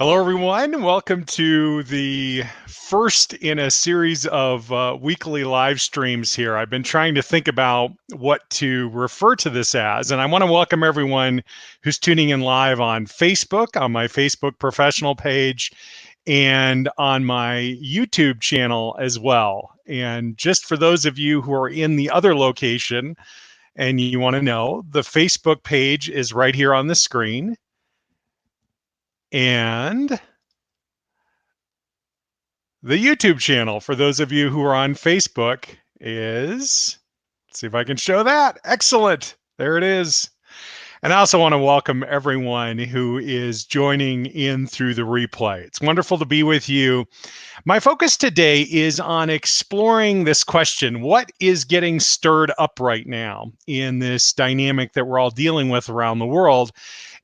Hello, everyone. Welcome to the first in a series of weekly live streams here. I've been trying to think about what to refer to this as, and I want to welcome everyone who's tuning in live on Facebook, on my Facebook professional page, and on my YouTube channel as well. And just for those of you who are in the other location and you want to know, the Facebook page is right here on the screen. And the YouTube channel, for those of you who are on Facebook, is, let's see if I can show that. Excellent. There it is. And I also want to welcome everyone who is joining in through the replay. It's wonderful to be with you. My focus today is on exploring this question: what is getting stirred up right now in this dynamic that we're all dealing with around the world?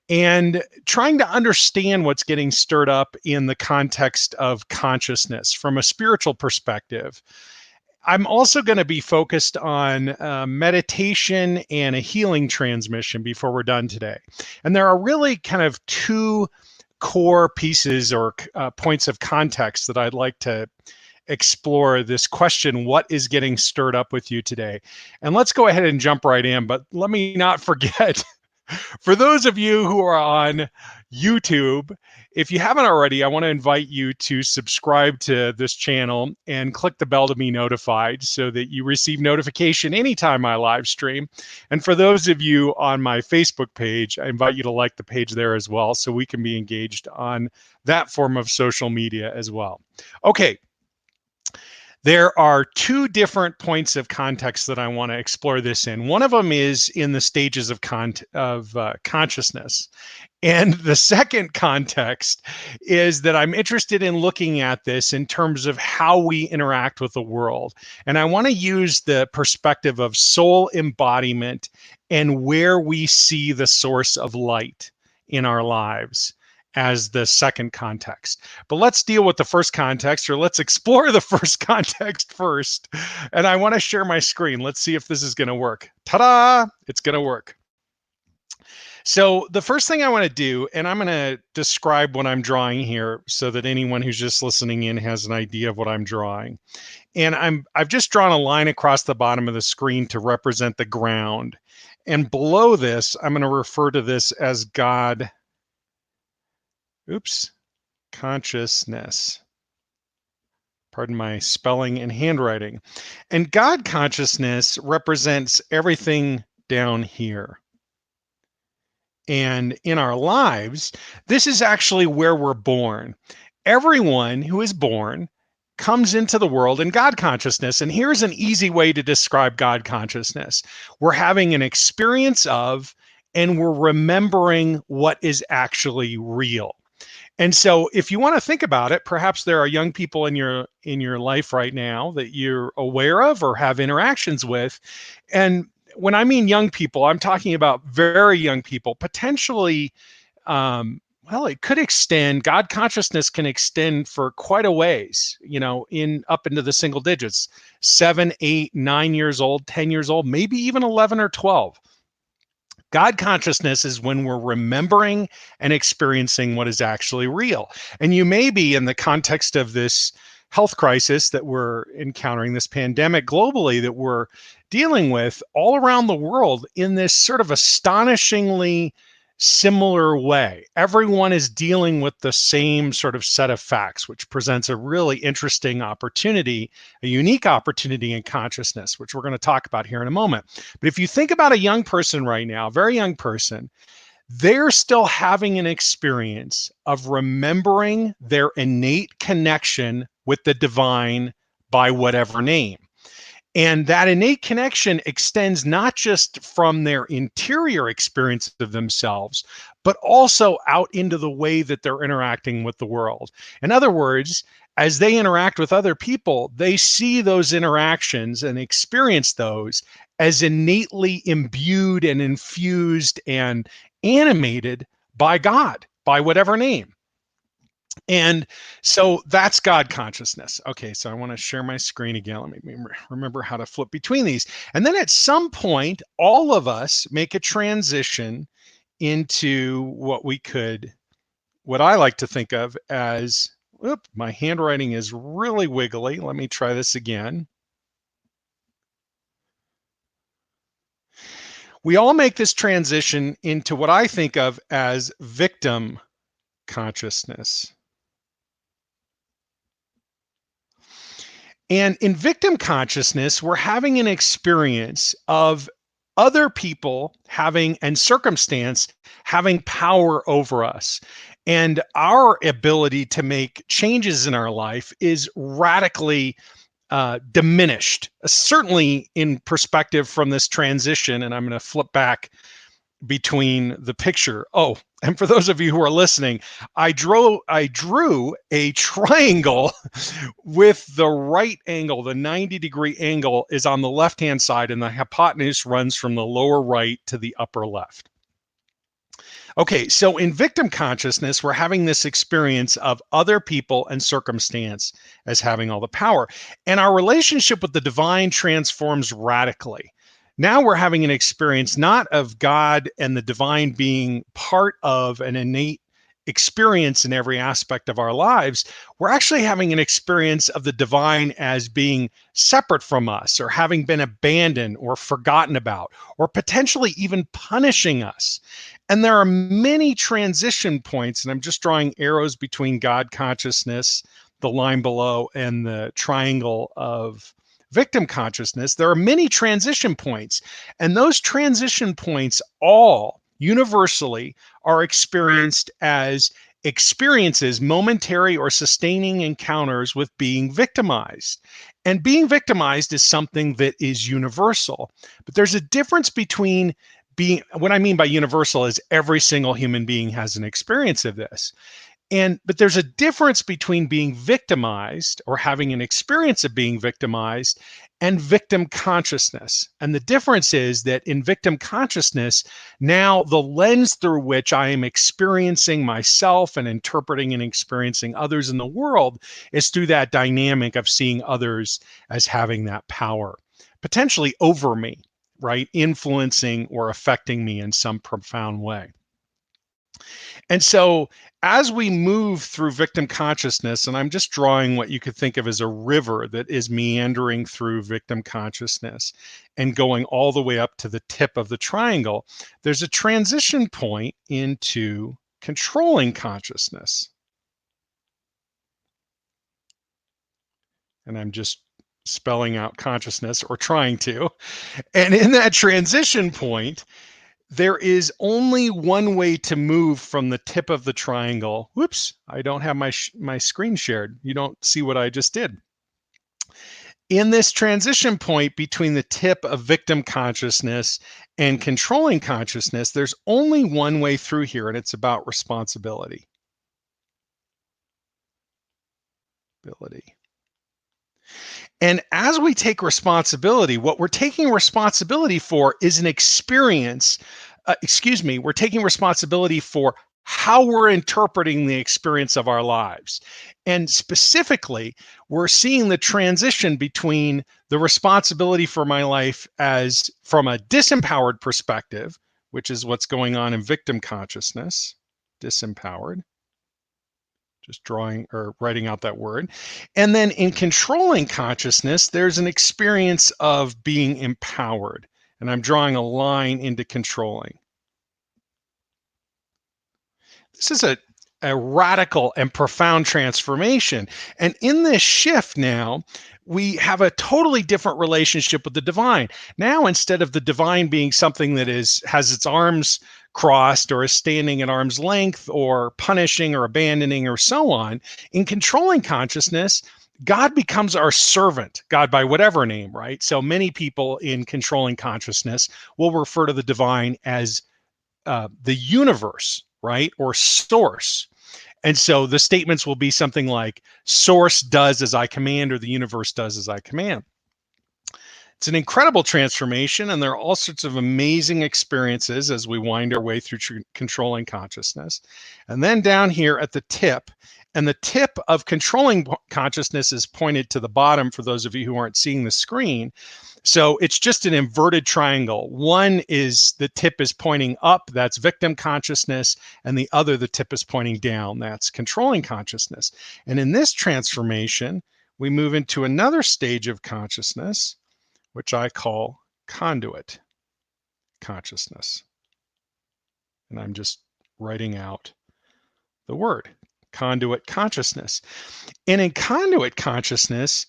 And trying to understand what's getting stirred up in the context of consciousness from a spiritual perspective. I'm also going to be focused on meditation and a healing transmission before we're done today. And there are really kind of two core pieces or points of context that I'd like to explore this question: what is getting stirred up with you today? And let's go ahead and jump right in, but let me not forget for those of you who are on YouTube, if you haven't already, I want to invite you to subscribe to this channel and click the bell to be notified so that you receive notification anytime I live stream. And for those of you on my Facebook page, I invite you to like the page there as well so we can be engaged on that form of social media as well. Okay. There are two different points of context that I want to explore this in. One of them is in the stages of consciousness. And the second context is that I'm interested in looking at this in terms of how we interact with the world. And I want to use the perspective of soul embodiment and where we see the source of light in our lives as the second context. But let's deal with the first context, or let's explore the first context first. And I want to share my screen. Let's see if this is going to work. Ta-da! It's going to work. So the first thing I want to do, and I'm going to describe what I'm drawing here so that anyone who's just listening in has an idea of what I'm drawing. And I've just drawn a line across the bottom of the screen to represent the ground. And below this, I'm going to refer to this as God. Consciousness. Pardon my spelling and handwriting. And God consciousness represents everything down here. And in our lives, this is actually where we're born. Everyone who is born comes into the world in God consciousness. And here's an easy way to describe God consciousness: we're having an experience of, and we're remembering what is actually real. And so if you want to think about it, perhaps there are young people in your life right now that you're aware of or have interactions with. And when I mean young people, I'm talking about very young people, potentially, well, it could extend, God consciousness can extend for quite a ways, in up into the single digits, 7, 8, 9 years old, 10 years old, maybe even 11 or 12. God consciousness is when we're remembering and experiencing what is actually real. And you may be in the context of this health crisis that we're encountering, this pandemic globally that we're dealing with all around the world in this sort of astonishingly similar way. Everyone is dealing with the same sort of set of facts, which presents a really interesting opportunity, a unique opportunity in consciousness, which we're going to talk about here in a moment. But if you think about a young person right now, a very young person, they're still having an experience of remembering their innate connection with the divine by whatever name. And that innate connection extends not just from their interior experience of themselves, but also out into the way that they're interacting with the world. In other words, as they interact with other people, they see those interactions and experience those as innately imbued and infused and animated by God, by whatever name. And so that's God consciousness. Okay, so I want to share my screen again. Let me remember how to flip between these. And then at some point, all of us make a transition into what we could what I like to think of as, whoop, my handwriting is really wiggly. Let me try this again. We all make this transition into what I think of as victim consciousness. And in victim consciousness, we're having an experience of other people having and circumstance having power over us. And our ability to make changes in our life is radically diminished, certainly in perspective from this transition. And I'm going to flip back between the picture. Oh, and for those of you who are listening, I drew a triangle with the right angle. The 90-degree angle is on the left-hand side, and the hypotenuse runs from the lower right to the upper left. Okay, so in victim consciousness, we're having this experience of other people and circumstance as having all the power. And our relationship with the divine transforms radically. Now we're having an experience not of God and the divine being part of an innate experience in every aspect of our lives. We're actually having an experience of the divine as being separate from us, or having been abandoned or forgotten about, or potentially even punishing us. And there are many transition points, and I'm just drawing arrows between God consciousness, the line below, and the triangle of victim consciousness. There are many transition points, and those transition points all universally are experienced as experiences, momentary or sustaining encounters with being victimized. And being victimized is something that is universal. But there's a difference between being, what I mean by universal is every single human being has an experience of this. But there's a difference between being victimized or having an experience of being victimized and victim consciousness. And the difference is that in victim consciousness, now the lens through which I am experiencing myself and interpreting and experiencing others in the world is through that dynamic of seeing others as having that power, potentially over me, right? Influencing or affecting me in some profound way. And so as we move through victim consciousness, and I'm just drawing what you could think of as a river that is meandering through victim consciousness and going all the way up to the tip of the triangle, there's a transition point into controlling consciousness. And I'm just spelling out consciousness, or trying to. And in that transition point, there is only one way to move from the tip of the triangle. Whoops, I don't have my screen shared. You don't see what I just did. In this transition point between the tip of victim consciousness and controlling consciousness, there's only one way through here, and it's about responsibility. And as we take responsibility, what we're taking responsibility for is an experience. We're taking responsibility for how we're interpreting the experience of our lives. And specifically, we're seeing the transition between the responsibility for my life as from a disempowered perspective, which is what's going on in victim consciousness, disempowered. Just drawing or writing out that word. And then in controlling consciousness, there's an experience of being empowered. And I'm drawing a line into controlling. This is a radical and profound transformation. And in this shift now, we have a totally different relationship with the divine. Now, instead of the divine being something that has its arms crossed or is standing at arm's length or punishing or abandoning or so on, in controlling consciousness, God becomes our servant, God by whatever name, right? So many people in controlling consciousness will refer to the divine as the universe, right? Or source. And so the statements will be something like, source does as I command, or the universe does as I command. It's an incredible transformation, and there are all sorts of amazing experiences as we wind our way through controlling consciousness. And then down here at the tip, And the tip of controlling consciousness is pointed to the bottom for those of you who aren't seeing the screen. So it's just an inverted triangle. One is the tip is pointing up, that's victim consciousness, and the other, the tip is pointing down, that's controlling consciousness. And in this transformation, we move into another stage of consciousness, which I call conduit consciousness. And I'm just writing out the word, conduit consciousness. And in conduit consciousness,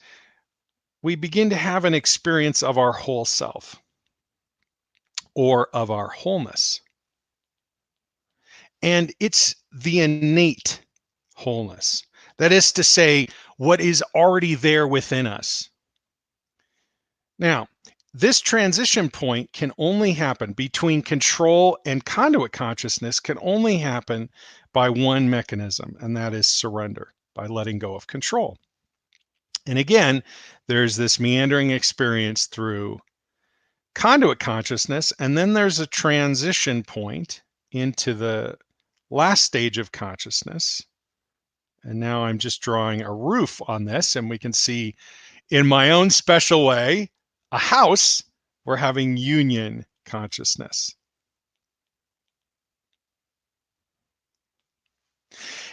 we begin to have an experience of our whole self or of our wholeness. And it's the innate wholeness. That is to say, what is already there within us. Now, this transition point can only happen between control and conduit consciousness, can only happen by one mechanism, and that is surrender, by letting go of control. And again, there's this meandering experience through conduit consciousness, and then there's a transition point into the last stage of consciousness. And now I'm just drawing a roof on this, and we can see in my own special way, a house, we're having union consciousness.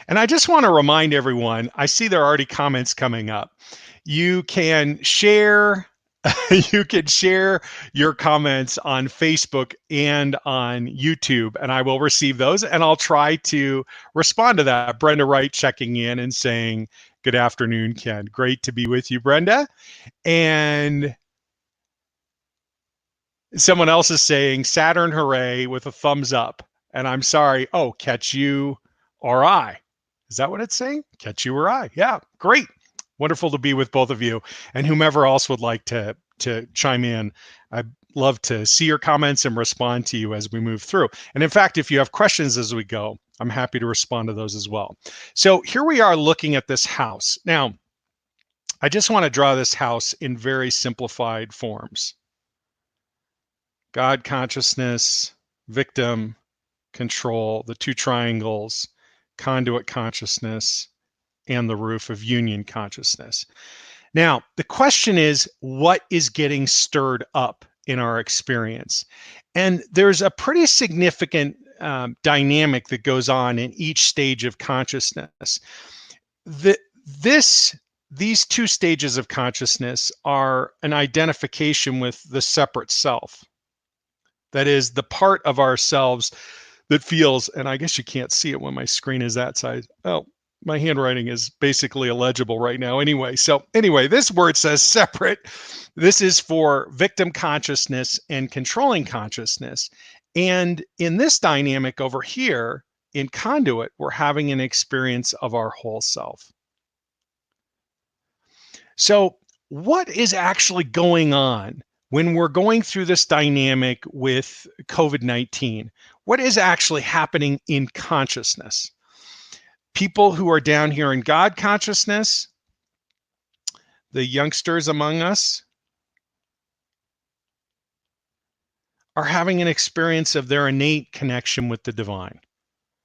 And I just want to remind everyone, I see there are already comments coming up. You can share you can share your comments on Facebook and on YouTube, and I will receive those, and I'll try to respond to that. Brenda Wright checking in and saying, good afternoon, Ken. Great to be with you, Brenda. And someone else is saying Saturn hooray with a thumbs up. And I'm sorry. Oh, catch you or I. Is that what it's saying? Catch you or I. Yeah, great. Wonderful to be with both of you. And whomever else would like to chime in, I'd love to see your comments and respond to you as we move through. And in fact, if you have questions as we go, I'm happy to respond to those as well. So here we are looking at this house. Now, I just want to draw this house in very simplified forms. God consciousness, victim, control, the two triangles, conduit consciousness, and the roof of union consciousness. Now, the question is, what is getting stirred up in our experience? And there's a pretty significant dynamic that goes on in each stage of consciousness. These two stages of consciousness are an identification with the separate self. That is the part of ourselves that feels, and I guess you can't see it when my screen is that size. Oh, my handwriting is basically illegible right now anyway. So anyway, this word says separate. This is for victim consciousness and controlling consciousness. And in this dynamic over here, in conduit, we're having an experience of our whole self. So what is actually going on when we're going through this dynamic with COVID-19? What is actually happening in consciousness? People who are down here in God consciousness, the youngsters among us, are having an experience of their innate connection with the divine.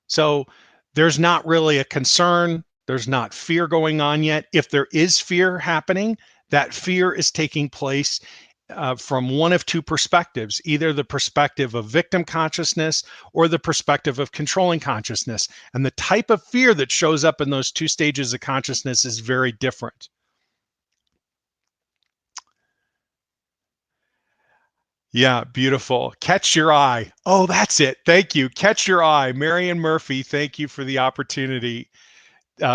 So there's not really a concern. There's not fear going on yet. If there is fear happening, that fear is taking place from one of two perspectives, either the perspective of victim consciousness or the perspective of controlling consciousness. And the type of fear that shows up in those two stages of consciousness is very different. Yeah, beautiful. Catch your eye. Oh, that's it. Thank you. Catch your eye. Marion Murphy, thank you for the opportunity,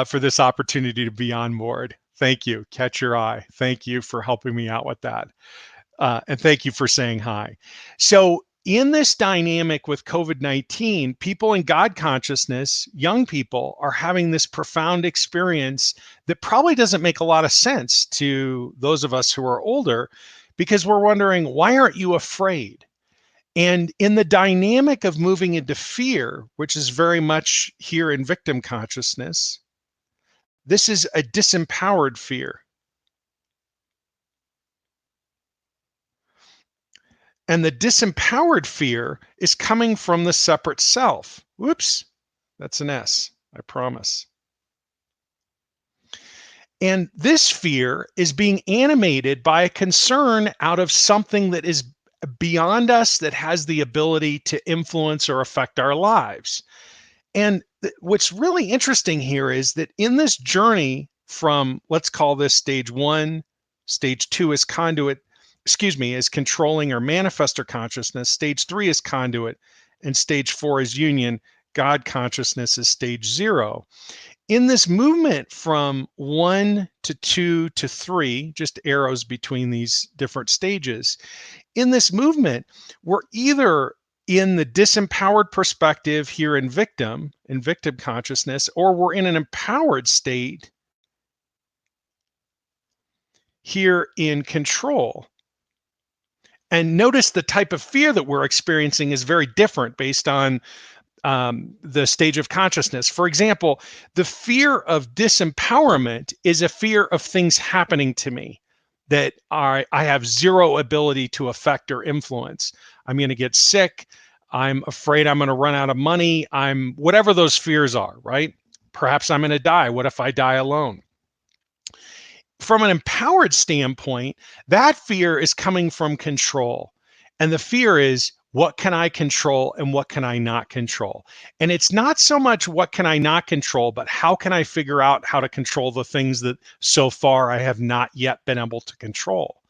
for this opportunity to be on board. Thank you. Catch your eye. Thank you for helping me out with that. And thank you for saying hi. So in this dynamic with COVID-19, people in God consciousness, young people, are having this profound experience that probably doesn't make a lot of sense to those of us who are older, because we're wondering, why aren't you afraid? And in the dynamic of moving into fear, which is very much here in victim consciousness, this is a disempowered fear. And the disempowered fear is coming from the separate self. Whoops, that's an S, I promise. And this fear is being animated by a concern out of something that is beyond us, that has the ability to influence or affect our lives. And what's really interesting here is that in this journey from, let's call this stage one, stage two is conduit, is controlling or manifestor consciousness, stage three is conduit, and stage four is union. God consciousness is stage zero. In this movement from one to two to three, just arrows between these different stages, in this movement, we're either in the disempowered perspective here in victim consciousness, or we're in an empowered state here in control. And notice the type of fear that we're experiencing is very different based on the stage of consciousness. For example, the fear of disempowerment is a fear of things happening to me that I have zero ability to affect or influence. I'm going to get sick. I'm afraid I'm going to run out of money. Whatever those fears are, right? Perhaps I'm going to die. What if I die alone? From an empowered standpoint, that fear is coming from control. And the fear is, what can I control and what can I not control? And it's not so much what can I not control, but how can I figure out how to control the things that so far I have not yet been able to control?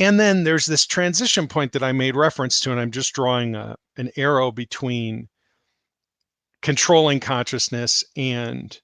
And then there's this transition point that I made reference to, and I'm just drawing an arrow between controlling consciousness and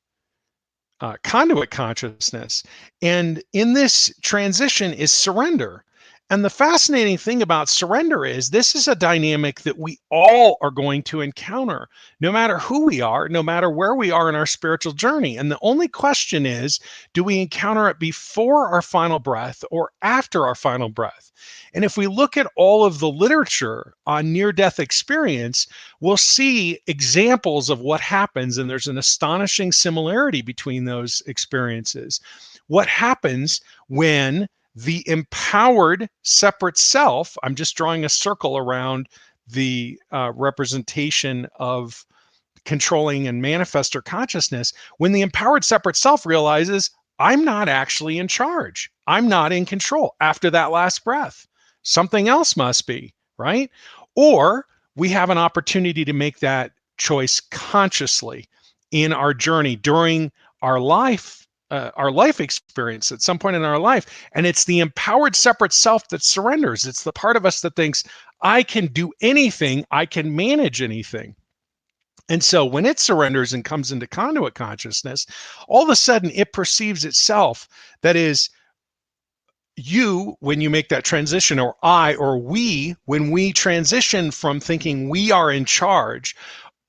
conduit consciousness. And in this transition is surrender. And the fascinating thing about surrender is this is a dynamic that we all are going to encounter, no matter who we are, no matter where we are in our spiritual journey. And the only question is, do we encounter it before our final breath or after our final breath? And if we look at all of the literature on near-death experience, we'll see examples of what happens, and there's an astonishing similarity between those experiences. What happens when the empowered separate self, I'm just drawing a circle around the representation of controlling and manifestor consciousness, when the empowered separate self realizes, I'm not actually in charge, I'm not in control after that last breath. Something else must be, right? Or we have an opportunity to make that choice consciously in our journey during our life experience at some point in our life. And it's the empowered separate self that surrenders. It's the part of us that thinks, I can do anything, I can manage anything. And so when it surrenders and comes into conduit consciousness, all of a sudden it perceives itself, that is, you, when you make that transition, or I, or we, when we transition from thinking we are in charge,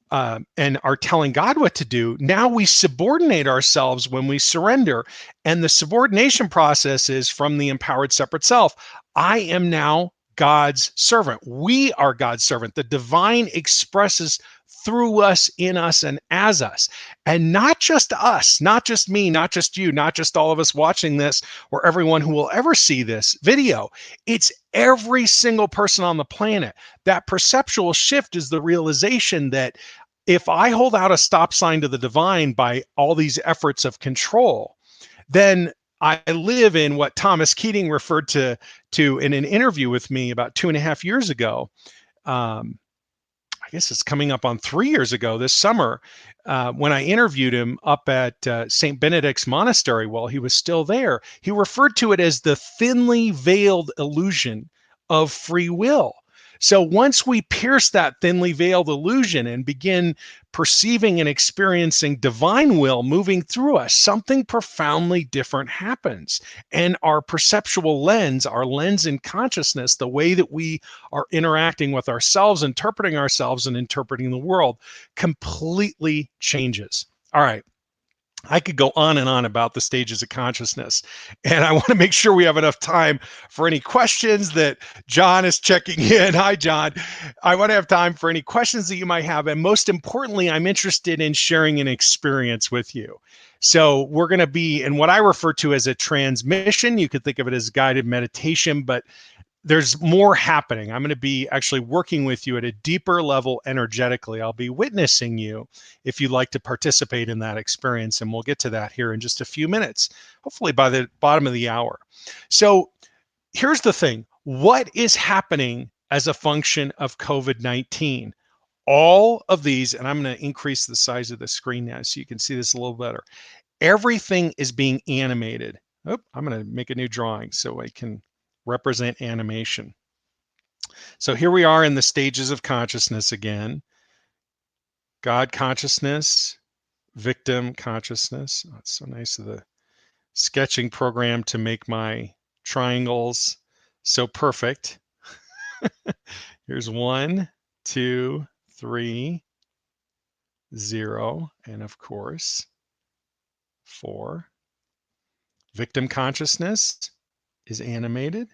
and are telling God what to do, now we subordinate ourselves when we surrender. And the subordination process is from the empowered separate self. I am now God's servant. We are God's servant. The divine expresses through us, in us, and as us. And not just us, not just me, not just you, not just all of us watching this, or everyone who will ever see this video. It's every single person on the planet. That perceptual shift is the realization that if I hold out a stop sign to the divine by all these efforts of control, then I live in what Thomas Keating referred to in an interview with me about 2.5 years ago. I guess it's coming up on 3 years ago this summer, when I interviewed him up at St. Benedict's Monastery while he was still there. He referred to it as the thinly veiled illusion of free will. So once we pierce that thinly veiled illusion and begin perceiving and experiencing divine will moving through us, something profoundly different happens. And our perceptual lens, our lens in consciousness, the way that we are interacting with ourselves, interpreting ourselves, and interpreting the world completely changes. All right. I could go on and on about the stages of consciousness, and I want to make sure we have enough time for any questions that John is checking in. Hi, John. I want to have time for any questions that you might have, and most importantly, I'm interested in sharing an experience with you. So we're going to be in what I refer to as a transmission. You could think of it as guided meditation, but there's more happening. I'm going to be actually working with you at a deeper level energetically. I'll be witnessing you if you'd like to participate in that experience. And we'll get to that here in just a few minutes, hopefully by the bottom of the hour. So here's the thing. What is happening as a function of COVID-19? All of these, and I'm going to increase the size of the screen now so you can see this a little better. Everything is being animated. Oh, I'm going to make a new drawing so I can represent animation. So here we are in the stages of consciousness again. God consciousness, victim consciousness. Oh, it's so nice of the sketching program to make my triangles so perfect. Here's 1, 2, 3, 0, and of course, 4. Victim consciousness is animated.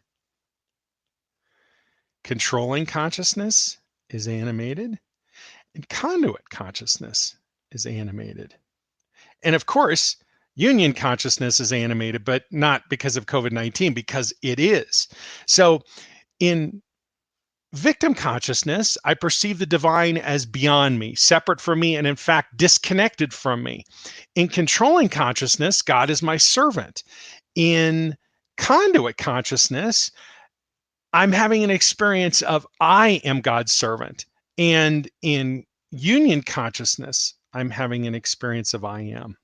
Controlling consciousness is animated. And conduit consciousness is animated. And of course, union consciousness is animated, but not because of COVID-19, because it is. So in victim consciousness, I perceive the divine as beyond me, separate from me, and in fact, disconnected from me. In controlling consciousness, God is my servant. In conduit consciousness, I'm having an experience of I am God's servant. And in union consciousness, I'm having an experience of I am.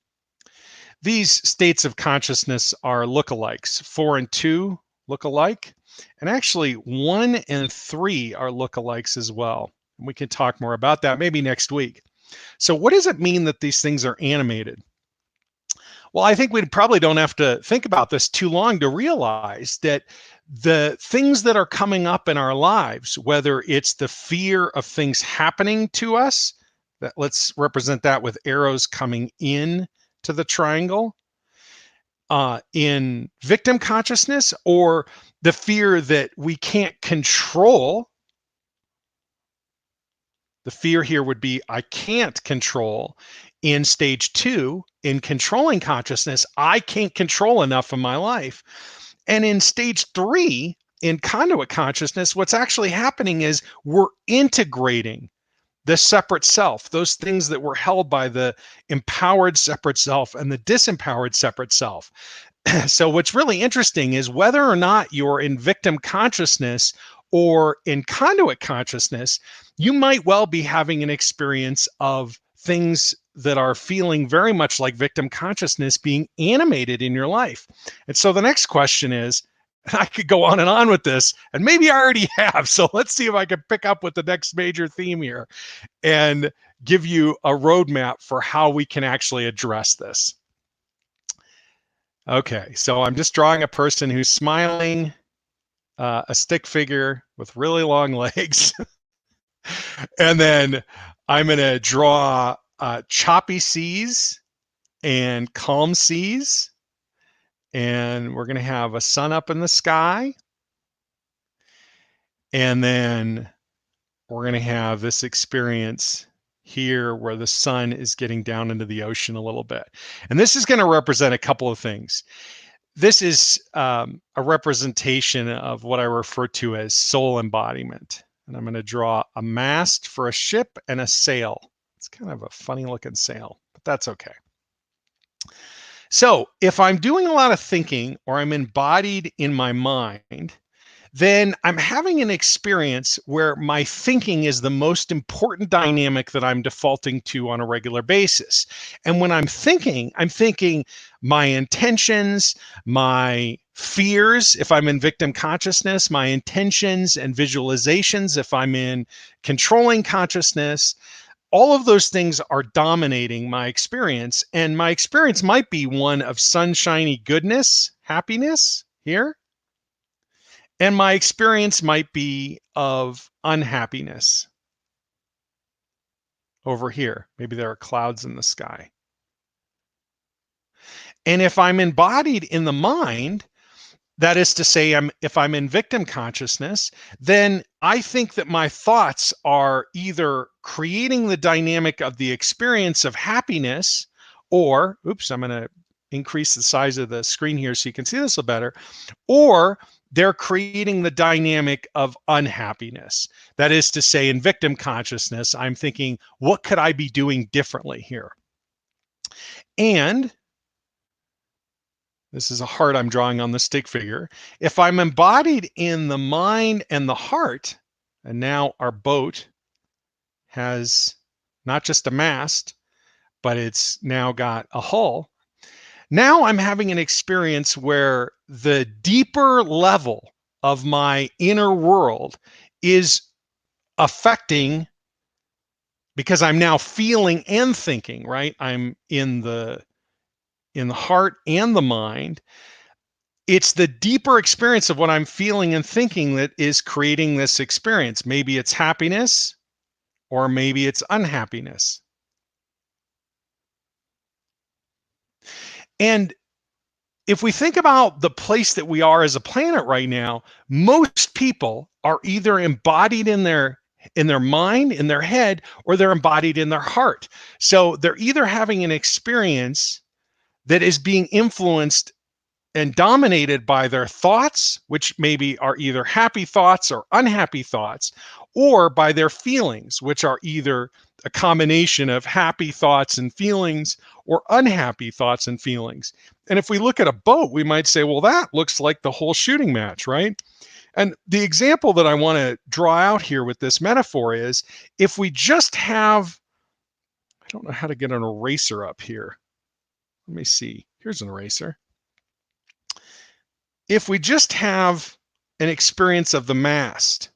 These states of consciousness are lookalikes. 4 and 2 look alike. And actually 1 and 3 are lookalikes as well. And we can talk more about that maybe next week. So what does it mean that these things are animated? Well, I think we probably don't have to think about this too long to realize that the things that are coming up in our lives, whether it's the fear of things happening to us, that let's represent that with arrows coming in to the triangle, in victim consciousness, or the fear that we can't control. The fear here would be I can't control. In stage 2, in controlling consciousness, I can't control enough of my life. And in stage 3, in conduit consciousness, what's actually happening is we're integrating the separate self, those things that were held by the empowered separate self and the disempowered separate self. So what's really interesting is whether or not you're in victim consciousness or in conduit consciousness, you might well be having an experience of things that are feeling very much like victim consciousness being animated in your life. And so the next question is, I could go on and on with this, and maybe I already have. So let's see if I can pick up with the next major theme here and give you a roadmap for how we can actually address this. Okay, so I'm just drawing a person who's smiling, a stick figure with really long legs. And then I'm going to draw choppy seas and calm seas. And we're going to have a sun up in the sky. And then we're going to have this experience here where the sun is getting down into the ocean a little bit. And this is going to represent a couple of things. This is a representation of what I refer to as soul embodiment. And I'm going to draw a mast for a ship and a sail. It's kind of a funny looking sail, but that's okay. So if I'm doing a lot of thinking or I'm embodied in my mind, then I'm having an experience where my thinking is the most important dynamic that I'm defaulting to on a regular basis. And when I'm thinking my intentions, my fears, if I'm in victim consciousness, my intentions and visualizations, if I'm in controlling consciousness, all of those things are dominating my experience. And my experience might be one of sunshiny goodness, happiness here. And my experience might be of unhappiness over here. Maybe there are clouds in the sky. And if I'm embodied in the mind, that is to say, if I'm in victim consciousness, then I think that my thoughts are either creating the dynamic of the experience of happiness, or, oops, I'm going to increase the size of the screen here so you can see this a little better, or they're creating the dynamic of unhappiness. That is to say, in victim consciousness, I'm thinking, what could I be doing differently here? And this is a heart I'm drawing on the stick figure. If I'm embodied in the mind and the heart, and now our boat has not just a mast, but it's now got a hull. Now I'm having an experience where the deeper level of my inner world is affecting, because I'm now feeling and thinking, right? I'm in the heart and the mind. It's the deeper experience of what I'm feeling and thinking that is creating this experience. Maybe it's happiness or maybe it's unhappiness. And if we think about the place that we are as a planet right now, most people are either embodied in their mind, in their head, or they're embodied in their heart. So they're either having an experience that is being influenced and dominated by their thoughts, which maybe are either happy thoughts or unhappy thoughts, or by their feelings, which are either a combination of happy thoughts and feelings or unhappy thoughts and feelings. And if we look at a boat, we might say, well, that looks like the whole shooting match, right? And the example that I want to draw out here with this metaphor is, if we just have, I don't know how to get an eraser up here. Let me see. Here's an eraser. If we just have an experience of the mast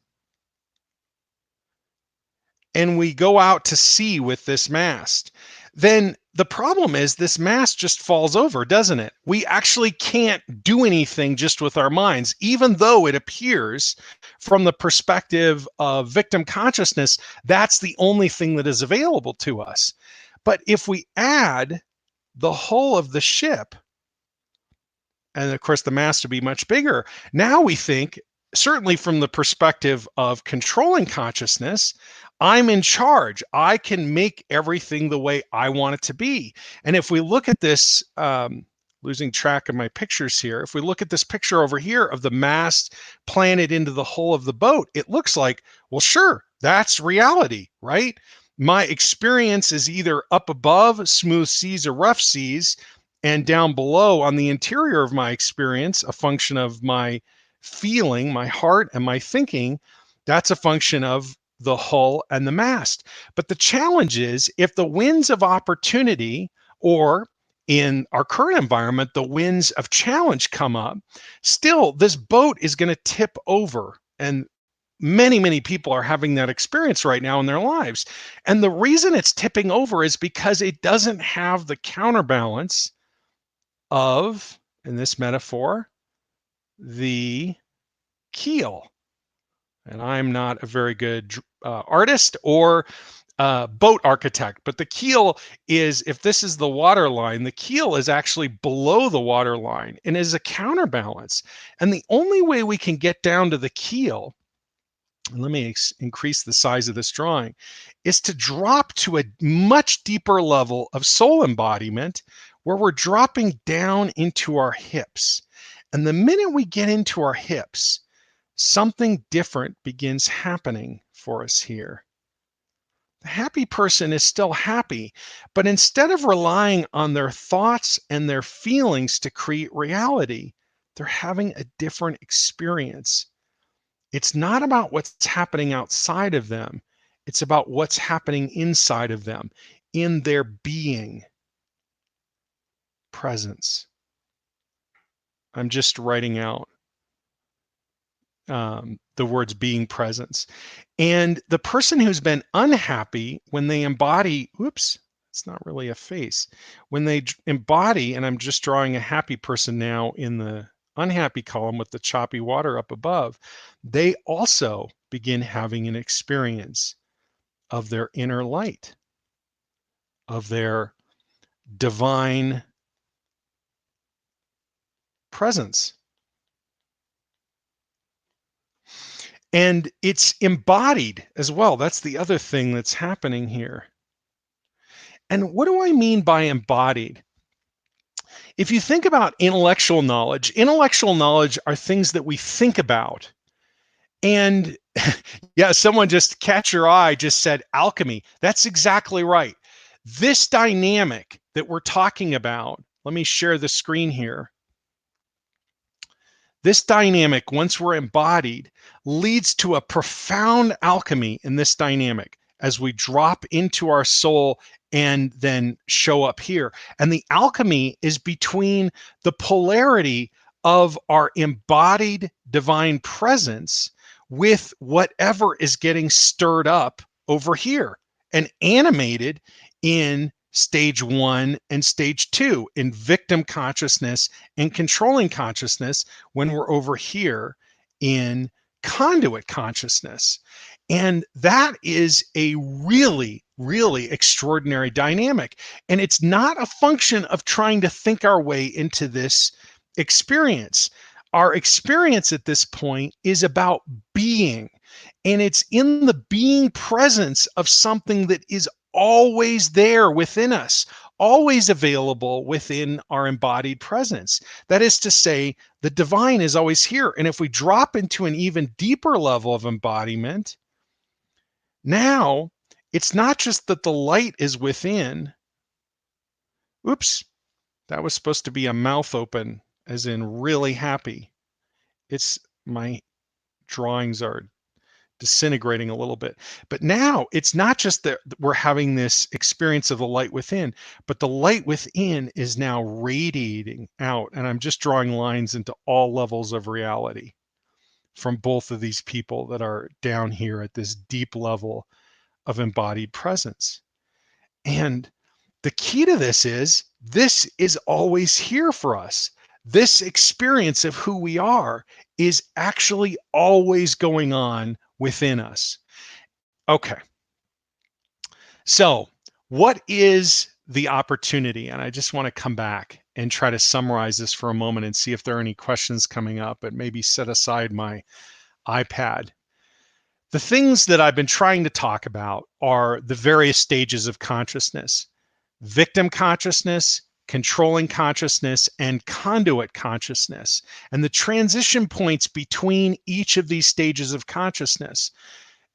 and we go out to sea with this mast, then the problem is this mast just falls over, doesn't it? We actually can't do anything just with our minds, even though it appears from the perspective of victim consciousness, that's the only thing that is available to us. But if we add the hull of the ship, and of course the mast to be much bigger, now we think, certainly from the perspective of controlling consciousness, I'm in charge. I can make everything the way I want it to be. And if we look at this, losing track of my pictures here, if we look at this picture over here of the mast planted into the hull of the boat, it looks like, well, sure, that's reality, right? My experience is either up above, smooth seas or rough seas, and down below on the interior of my experience, a function of my feeling, my heart, and my thinking. That's a function of the hull and the mast. But the challenge is, if the winds of opportunity, or in our current environment, the winds of challenge come up, still this boat is going to tip over. And many people are having that experience right now in their lives. And the reason it's tipping over is because it doesn't have the counterbalance of, in this metaphor, the keel. And I'm not a very good artist or boat architect, but the keel is, if this is the water line, the keel is actually below the water line and is a counterbalance. And the only way we can get down to the keel, and let me increase the size of this drawing, is to drop to a much deeper level of soul embodiment, where we're dropping down into our hips. And the minute we get into our hips, something different begins happening for us here. The happy person is still happy, but instead of relying on their thoughts and their feelings to create reality, they're having a different experience. It's not about what's happening outside of them. It's about what's happening inside of them, in their being. Presence. I'm just writing out the words being, presence. And the person who's been unhappy, when they embody, whoops, it's not really a face. When they embody, and I'm just drawing a happy person now in the unhappy column with the choppy water up above, they also begin having an experience of their inner light, of their divine presence. And it's embodied as well. That's the other thing that's happening here. And what do I mean by embodied? If you think about intellectual knowledge are things that we think about. And yeah, someone just catch your eye just said alchemy. That's exactly right. This dynamic that we're talking about, let me share the screen here. This dynamic, once we're embodied, leads to a profound alchemy in this dynamic as we drop into our soul and then show up here. And the alchemy is between the polarity of our embodied divine presence with whatever is getting stirred up over here and animated in stage 1 and stage 2 in victim consciousness and controlling consciousness when we're over here in conduit consciousness. And that is a really, really extraordinary dynamic. And it's not a function of trying to think our way into this experience. Our experience at this point is about being, and it's in the being presence of something that is always there within us, always available within our embodied presence. That is to say, the divine is always here. And if we drop into an even deeper level of embodiment, now it's not just that the light is within. Oops, that was supposed to be a mouth open, as in really happy. It's my drawings are disintegrating a little bit. But now it's not just that we're having this experience of the light within, but the light within is now radiating out. And I'm just drawing lines into all levels of reality from both of these people that are down here at this deep level of embodied presence. And the key to this is always here for us. This experience of who we are is actually always going on within us. Okay. So, what is the opportunity? And I just want to come back and try to summarize this for a moment and see if there are any questions coming up, but maybe set aside my iPad. The things that I've been trying to talk about are the various stages of consciousness: victim consciousness, controlling consciousness, and conduit consciousness, and the transition points between each of these stages of consciousness.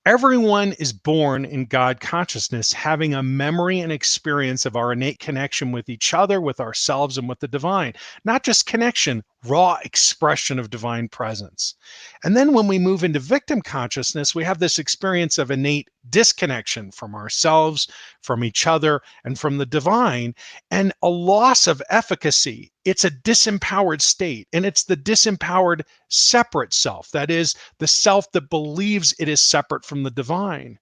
Everyone is born in God consciousness, having a memory and experience of our innate connection with each other, with ourselves, and with the divine. Not just connection, raw expression of divine presence. And then when we move into victim consciousness, we have this experience of innate disconnection from ourselves, from each other, and from the divine, and a loss of efficacy. It's a disempowered state, and it's the disempowered separate self. That is, the self that believes it is separate from the divine.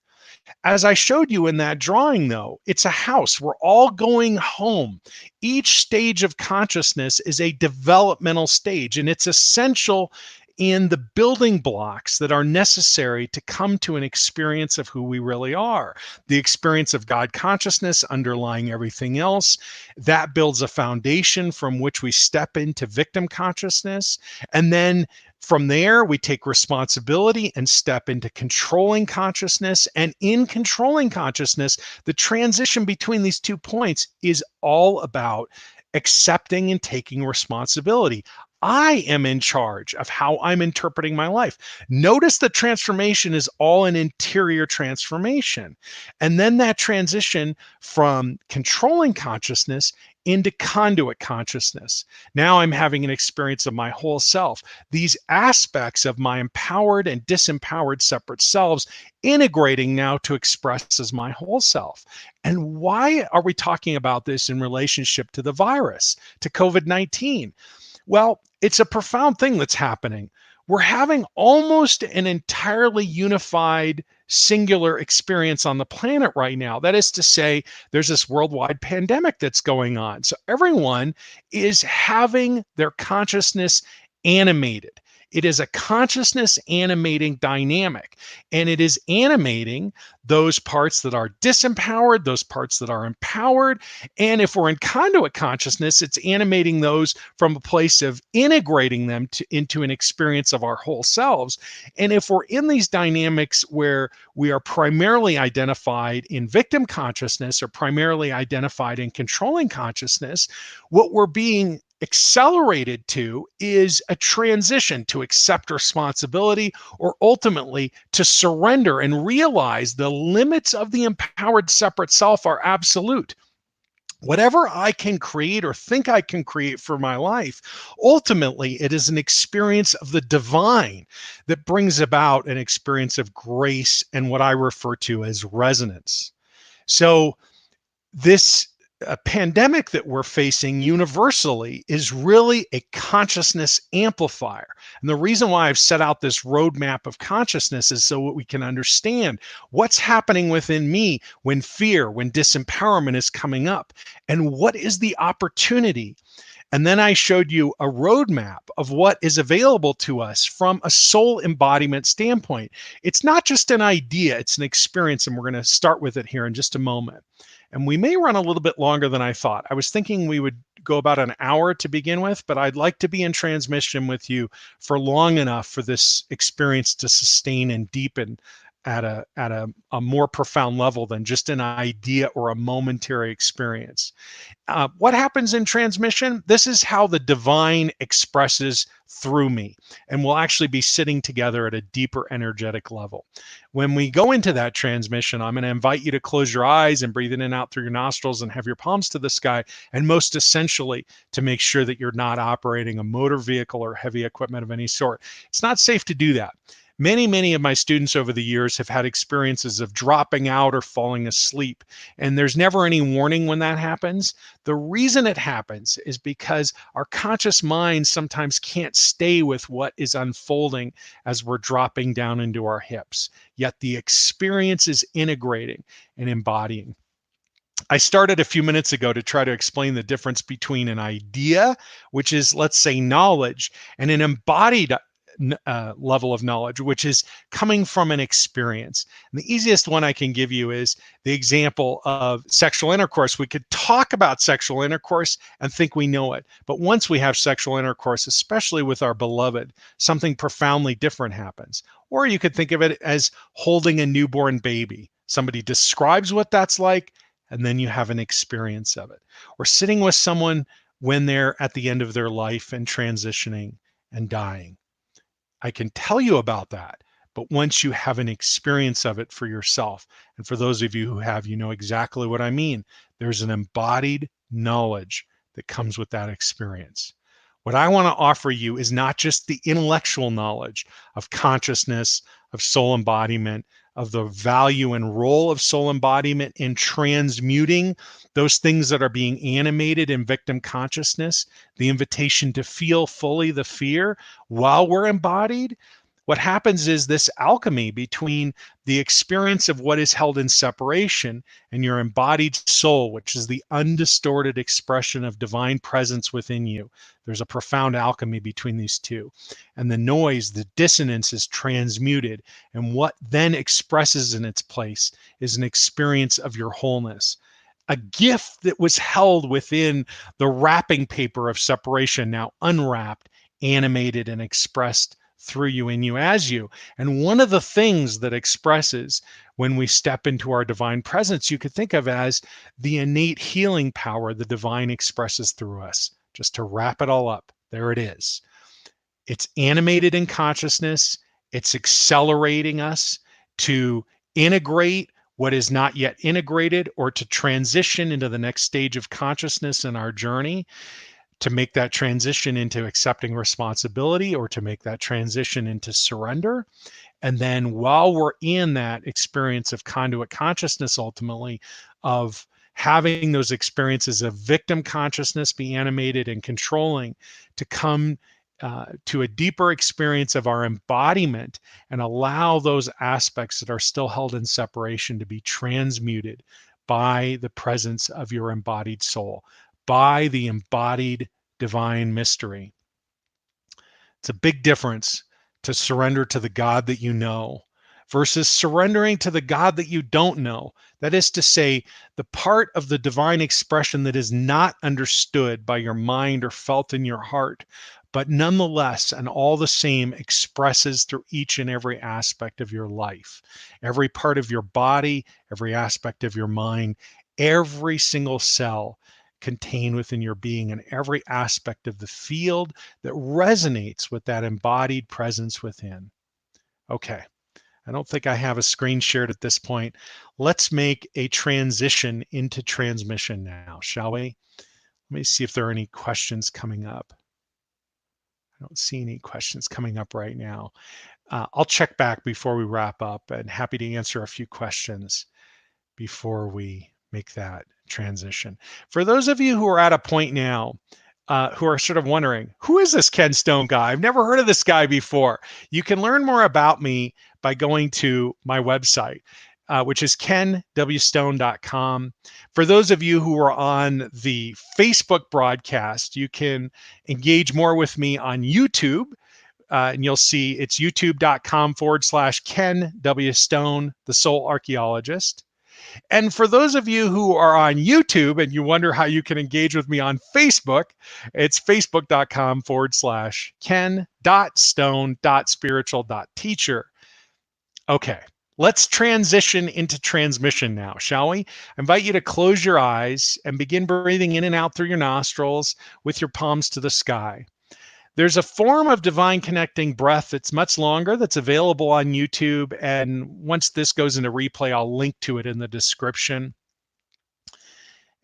As I showed you in that drawing, though, it's a house. We're all going home. Each stage of consciousness is a developmental stage, and it's essential in the building blocks that are necessary to come to an experience of who we really are. The experience of God consciousness underlying everything else, that builds a foundation from which we step into victim consciousness. And then from there, we take responsibility and step into controlling consciousness. And in controlling consciousness, the transition between these 2 points is all about accepting and taking responsibility. I am in charge of how I'm interpreting my life. Notice the transformation is all an interior transformation. And then that transition from controlling consciousness into conduit consciousness. Now I'm having an experience of my whole self. These aspects of my empowered and disempowered separate selves integrating now to express as my whole self. And why are we talking about this in relationship to the virus, to COVID-19? Well, it's a profound thing that's happening. We're having almost an entirely unified, singular experience on the planet right now. That is to say, there's this worldwide pandemic that's going on. So everyone is having their consciousness animated. It is a consciousness animating dynamic, and it is animating those parts that are disempowered, those parts that are empowered. And if we're in conduit consciousness, it's animating those from a place of integrating them into an experience of our whole selves. And if we're in these dynamics where we are primarily identified in victim consciousness or primarily identified in controlling consciousness, what we're being Accelerated to is a transition to accept responsibility or ultimately to surrender and realize the limits of the empowered separate self are absolute. Whatever I can create or think I can create for my life, ultimately it is an experience of the divine that brings about an experience of grace and what I refer to as resonance. So this pandemic that we're facing universally is really a consciousness amplifier. And the reason why I've set out this roadmap of consciousness is so that we can understand what's happening within me when fear, when disempowerment is coming up, and what is the opportunity. And then I showed you a roadmap of what is available to us from a soul embodiment standpoint. It's not just an idea, it's an experience. And we're going to start with it here in just a moment. And we may run a little bit longer than I thought. I was thinking we would go about an hour to begin with, but I'd like to be in transmission with you for long enough for this experience to sustain and deepen at a more profound level than just an idea or a momentary experience. What happens in transmission? This is how the divine expresses through me. And we'll actually be sitting together at a deeper energetic level. When we go into that transmission, I'm going to invite you to close your eyes and breathe in and out through your nostrils and have your palms to the sky. And most essentially, to make sure that you're not operating a motor vehicle or heavy equipment of any sort. It's not safe to do that. Many of my students over the years have had experiences of dropping out or falling asleep, and there's never any warning when that happens. The reason it happens is because our conscious mind sometimes can't stay with what is unfolding as we're dropping down into our hips, yet the experience is integrating and embodying. I started a few minutes ago to try to explain the difference between an idea, which is, let's say, knowledge, and an embodied level of knowledge, which is coming from an experience. And the easiest one I can give you is the example of sexual intercourse. We could talk about sexual intercourse and think we know it. But once we have sexual intercourse, especially with our beloved, something profoundly different happens. Or you could think of it as holding a newborn baby. Somebody describes what that's like, and then you have an experience of it. Or sitting with someone when they're at the end of their life and transitioning and dying. I can tell you about that, but once you have an experience of it for yourself, and for those of you who have, you know exactly what I mean. There's an embodied knowledge that comes with that experience. What I want to offer you is not just the intellectual knowledge of consciousness, of soul embodiment, of the value and role of soul embodiment in transmuting those things that are being animated in victim consciousness, the invitation to feel fully the fear while we're embodied. What happens is this alchemy between the experience of what is held in separation and your embodied soul, which is the undistorted expression of divine presence within you. There's a profound alchemy between these two. And the noise, the dissonance is transmuted. And what then expresses in its place is an experience of your wholeness. A gift that was held within the wrapping paper of separation, now unwrapped, animated, and expressed through you, in you, as you. And one of the things that expresses when we step into our divine presence, you could think of as the innate healing power the divine expresses through us. Just to wrap it all up, there it is. It's animated in consciousness. It's accelerating us to integrate what is not yet integrated, or to transition into the next stage of consciousness in our journey, to make that transition into accepting responsibility, or to make that transition into surrender. And then while we're in that experience of conduit consciousness, ultimately, of having those experiences of victim consciousness be animated and controlling, to come to a deeper experience of our embodiment and allow those aspects that are still held in separation to be transmuted by the presence of your embodied soul, by the embodied divine mystery. It's a big difference to surrender to the God that you know versus surrendering to the God that you don't know. That is to say, the part of the divine expression that is not understood by your mind or felt in your heart, but nonetheless and all the same expresses through each and every aspect of your life, every part of your body, every aspect of your mind, every single cell. contained within your being and every aspect of the field that resonates with that embodied presence within. Okay, I don't think I have a screen shared at this point. Let's make a transition into transmission now, shall we? Let me see if there are any questions coming up. I don't see any questions coming up right now. I'll check back before we wrap up, and happy to answer a few questions before we make that transition. For those of you who are at a point now, who are sort of wondering, who is this Ken Stone guy? I've never heard of this guy before. You can learn more about me by going to my website, which is kenwstone.com. For those of you who are on the Facebook broadcast, you can engage more with me on YouTube. And you'll see it's youtube.com/Ken W. Stone, the Soul Archaeologist. And for those of you who are on YouTube and you wonder how you can engage with me on Facebook, it's facebook.com/Ken.Stone.spiritual.teacher. Okay, let's transition into transmission now, shall we? I invite you to close your eyes and begin breathing in and out through your nostrils with your palms to the sky. There's a form of divine connecting breath that's much longer that's available on YouTube. And once this goes into replay, I'll link to it in the description.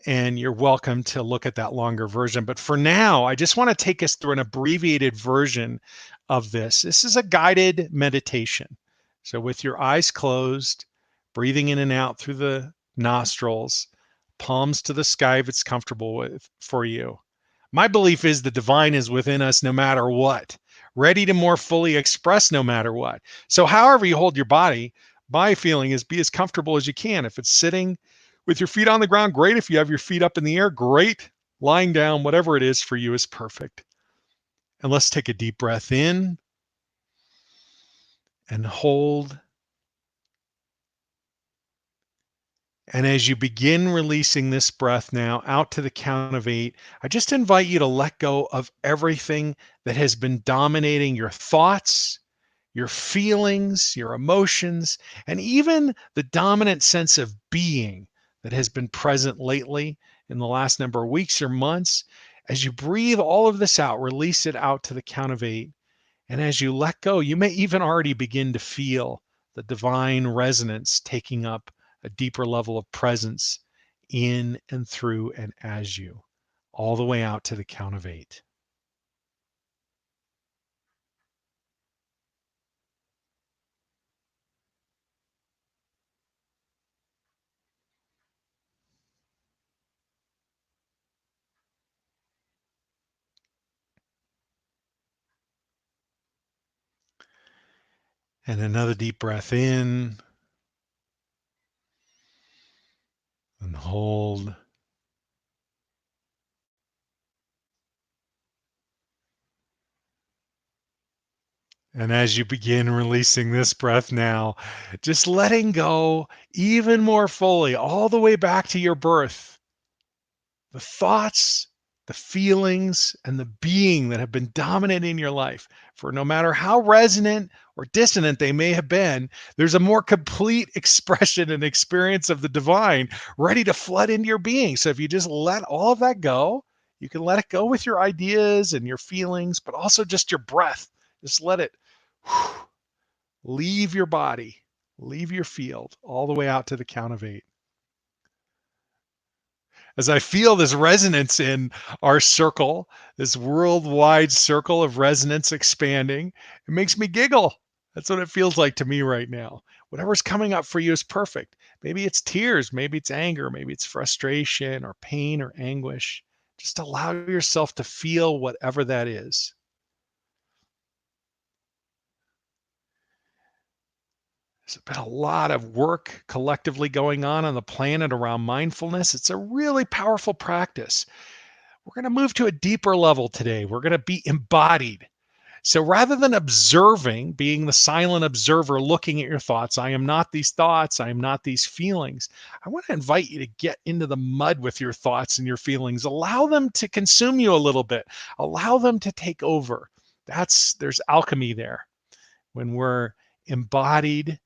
And you're welcome to look at that longer version. But for now, I just want to take us through an abbreviated version of this. This is a guided meditation. So with your eyes closed, breathing in and out through the nostrils, palms to the sky if it's comfortable with for you. My belief is the divine is within us no matter what, ready to more fully express no matter what. So however you hold your body, my feeling is be as comfortable as you can. If it's sitting with your feet on the ground, great. If you have your feet up in the air, great. Lying down, whatever it is for you is perfect. And let's take a deep breath in and hold. And as you begin releasing this breath now out to the count of 8, I just invite you to let go of everything that has been dominating your thoughts, your feelings, your emotions, and even the dominant sense of being that has been present lately in the last number of weeks or months. As you breathe all of this out, release it out to the count of 8. And as you let go, you may even already begin to feel the divine resonance taking up a deeper level of presence in and through and as you, all the way out to the count of 8. And another deep breath in and hold. And as you begin releasing this breath now, just letting go even more fully, all the way back to your birth. The thoughts, the feelings, and the being that have been dominant in your life, for no matter how resonant or dissonant they may have been, there's a more complete expression and experience of the divine ready to flood into your being. So if you just let all of that go, you can let it go with your ideas and your feelings, but also just your breath. Just let it leave your body, leave your field, all the way out to the count of 8. As I feel this resonance in our circle, this worldwide circle of resonance expanding, it makes me giggle. That's what it feels like to me right now. Whatever's coming up for you is perfect. Maybe it's tears, maybe it's anger, maybe it's frustration or pain or anguish. Just allow yourself to feel whatever that is. There's been a lot of work collectively going on the planet around mindfulness. It's a really powerful practice. We're going to move to a deeper level today. We're going to be embodied. So rather than observing, being the silent observer looking at your thoughts, I am not these thoughts, I am not these feelings. I want to invite you to get into the mud with your thoughts and your feelings. Allow them to consume you a little bit. Allow them to take over. There's alchemy there. When we're embodied,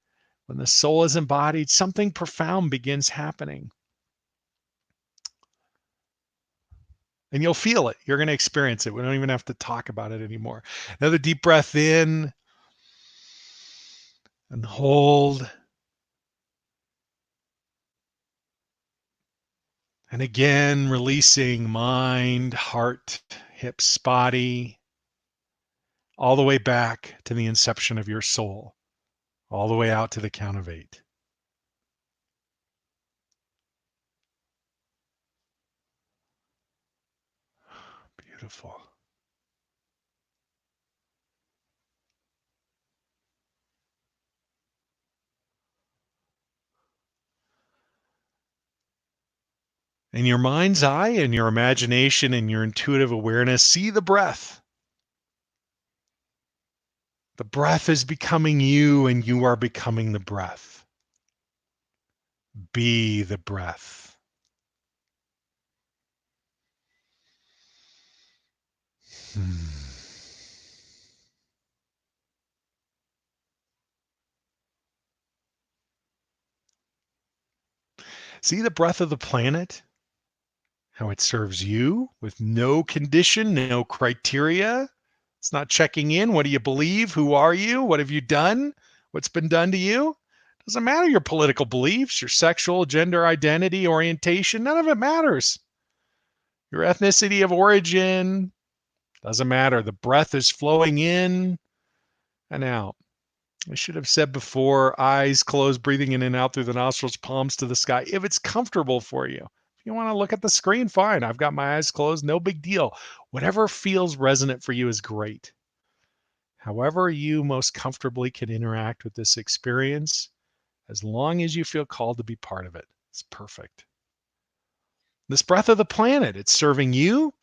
when the soul is embodied, something profound begins happening. and you'll feel it. You're going to experience it. We don't even have to talk about it anymore. Another deep breath in and hold. And again, releasing mind, heart, hips, body, all the way back to the inception of your soul, all the way out to the count of 8. Beautiful. In your mind's eye and your imagination and your intuitive awareness, see the breath. The breath is becoming you, and you are becoming the breath. Be the breath. See the breath of the planet, how it serves you with no condition, no criteria. It's not checking in. What do you believe? Who are you? What have you done? What's been done to you? Doesn't matter your political beliefs, your sexual, gender identity, orientation. None of it matters. Your ethnicity of origin doesn't matter. The breath is flowing in and out. I should have said before, eyes closed, breathing in and out through the nostrils, palms to the sky. If it's comfortable for you, if you want to look at the screen, fine. I've got my eyes closed, no big deal. Whatever feels resonant for you is great. However you most comfortably can interact with this experience, as long as you feel called to be part of it, it's perfect. This breath of the planet, it's serving you,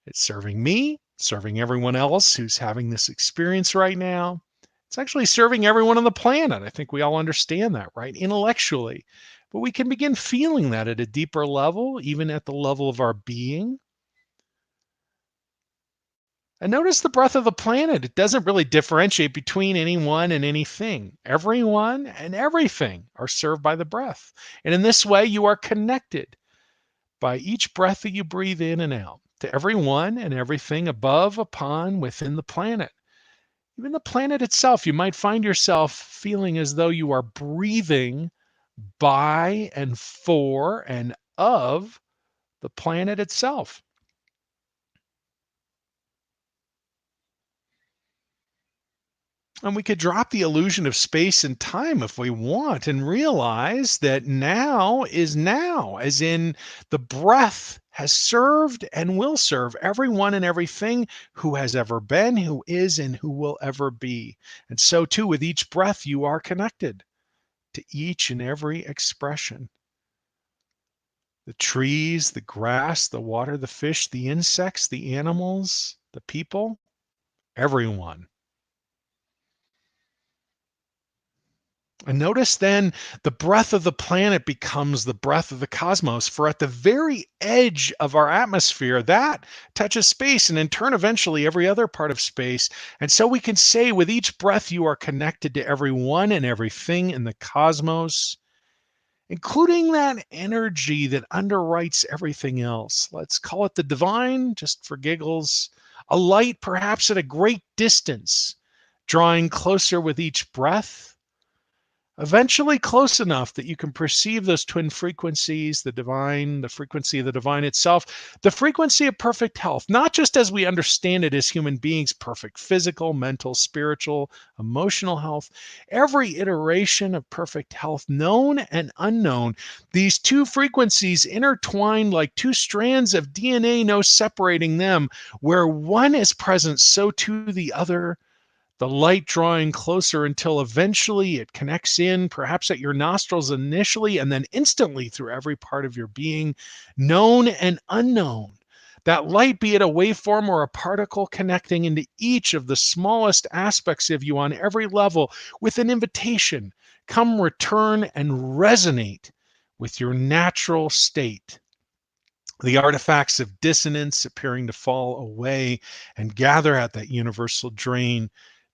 it's serving me, serving everyone else who's having this experience right now. It's actually serving everyone on the planet. I think we all understand that, right? Intellectually. But we can begin feeling that at a deeper level, even at the level of our being. And notice the breath of the planet. It doesn't really differentiate between anyone and anything. Everyone and everything are served by the breath. And in this way, you are connected by each breath that you breathe in and out to everyone and everything above, upon, within the planet. Even the planet itself, you might find yourself feeling as though you are breathing by and for and of the planet itself. And we could drop the illusion of space and time if we want and realize that now is now, as in the breath has served and will serve everyone and everything who has ever been, who is, and who will ever be. And so, too, with each breath, you are connected to each and every expression. The trees, the grass, the water, the fish, the insects, the animals, the people, everyone. And notice then the breath of the planet becomes the breath of the cosmos, for at the very edge of our atmosphere, that touches space and in turn, eventually every other part of space. And so we can say with each breath, you are connected to everyone and everything in the cosmos, including that energy that underwrites everything else. Let's call it the divine, just for giggles, a light perhaps at a great distance, drawing closer with each breath, eventually close enough that you can perceive those twin frequencies, the divine, the frequency of the divine itself, the frequency of perfect health, not just as we understand it as human beings, perfect physical, mental, spiritual, emotional health, every iteration of perfect health, known and unknown. These two frequencies intertwined like two strands of DNA, no separating them. Where one is present, so too the other, the light drawing closer until eventually it connects in, perhaps at your nostrils initially, and then instantly through every part of your being, known and unknown. That light, be it a waveform or a particle, connecting into each of the smallest aspects of you on every level with an invitation. Come, return, and resonate with your natural state. The artifacts of dissonance appearing to fall away and gather at that universal drain.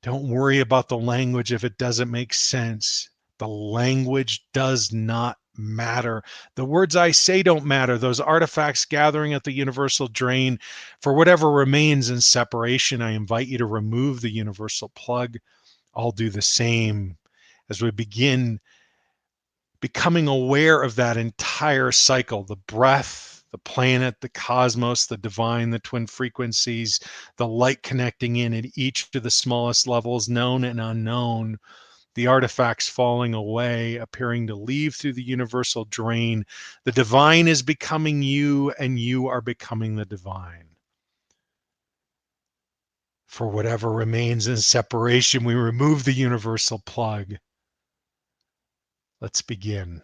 Don't worry about the language if it doesn't make sense. The language does not matter. The words I say don't matter. Those artifacts gathering at the universal drain, for whatever remains in separation, I invite you to remove the universal plug. I'll do the same as we begin becoming aware of that entire cycle, the breath, the planet, the cosmos, the divine, the twin frequencies, the light connecting in at each of the smallest levels, known and unknown, the artifacts falling away, appearing to leave through the universal drain. The divine is becoming you, and you are becoming the divine. For whatever remains in separation, we remove the universal plug. Let's begin.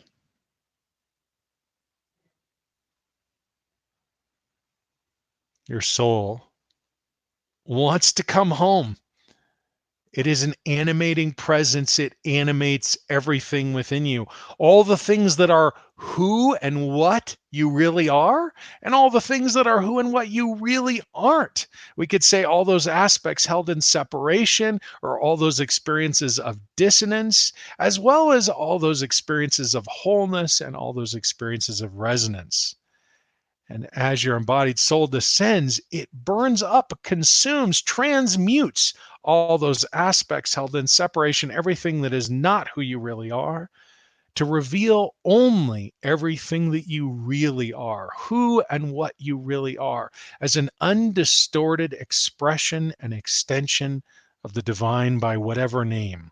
Your soul wants to come home. It is an animating presence. It animates everything within you. All the things that are who and what you really are, and all the things that are who and what you really aren't. We could say all those aspects held in separation, or all those experiences of dissonance, as well as all those experiences of wholeness and all those experiences of resonance. And as your embodied soul descends, it burns up, consumes, transmutes all those aspects held in separation, everything that is not who you really are, to reveal only everything that you really are, who and what you really are, as an undistorted expression and extension of the divine by whatever name.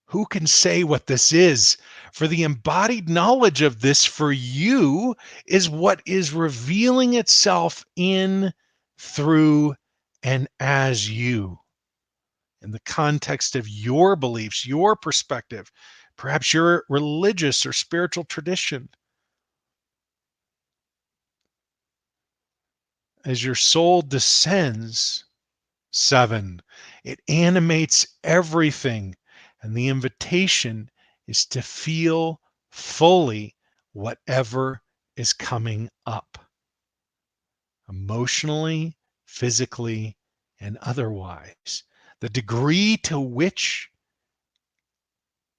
Who can say what this is? For the embodied knowledge of this for you is what is revealing itself in, through, and as you. In the context of your beliefs, your perspective, perhaps your religious or spiritual tradition. As your soul descends, 7, it animates everything. And the invitation is to feel fully whatever is coming up, emotionally, physically, and otherwise. The degree to which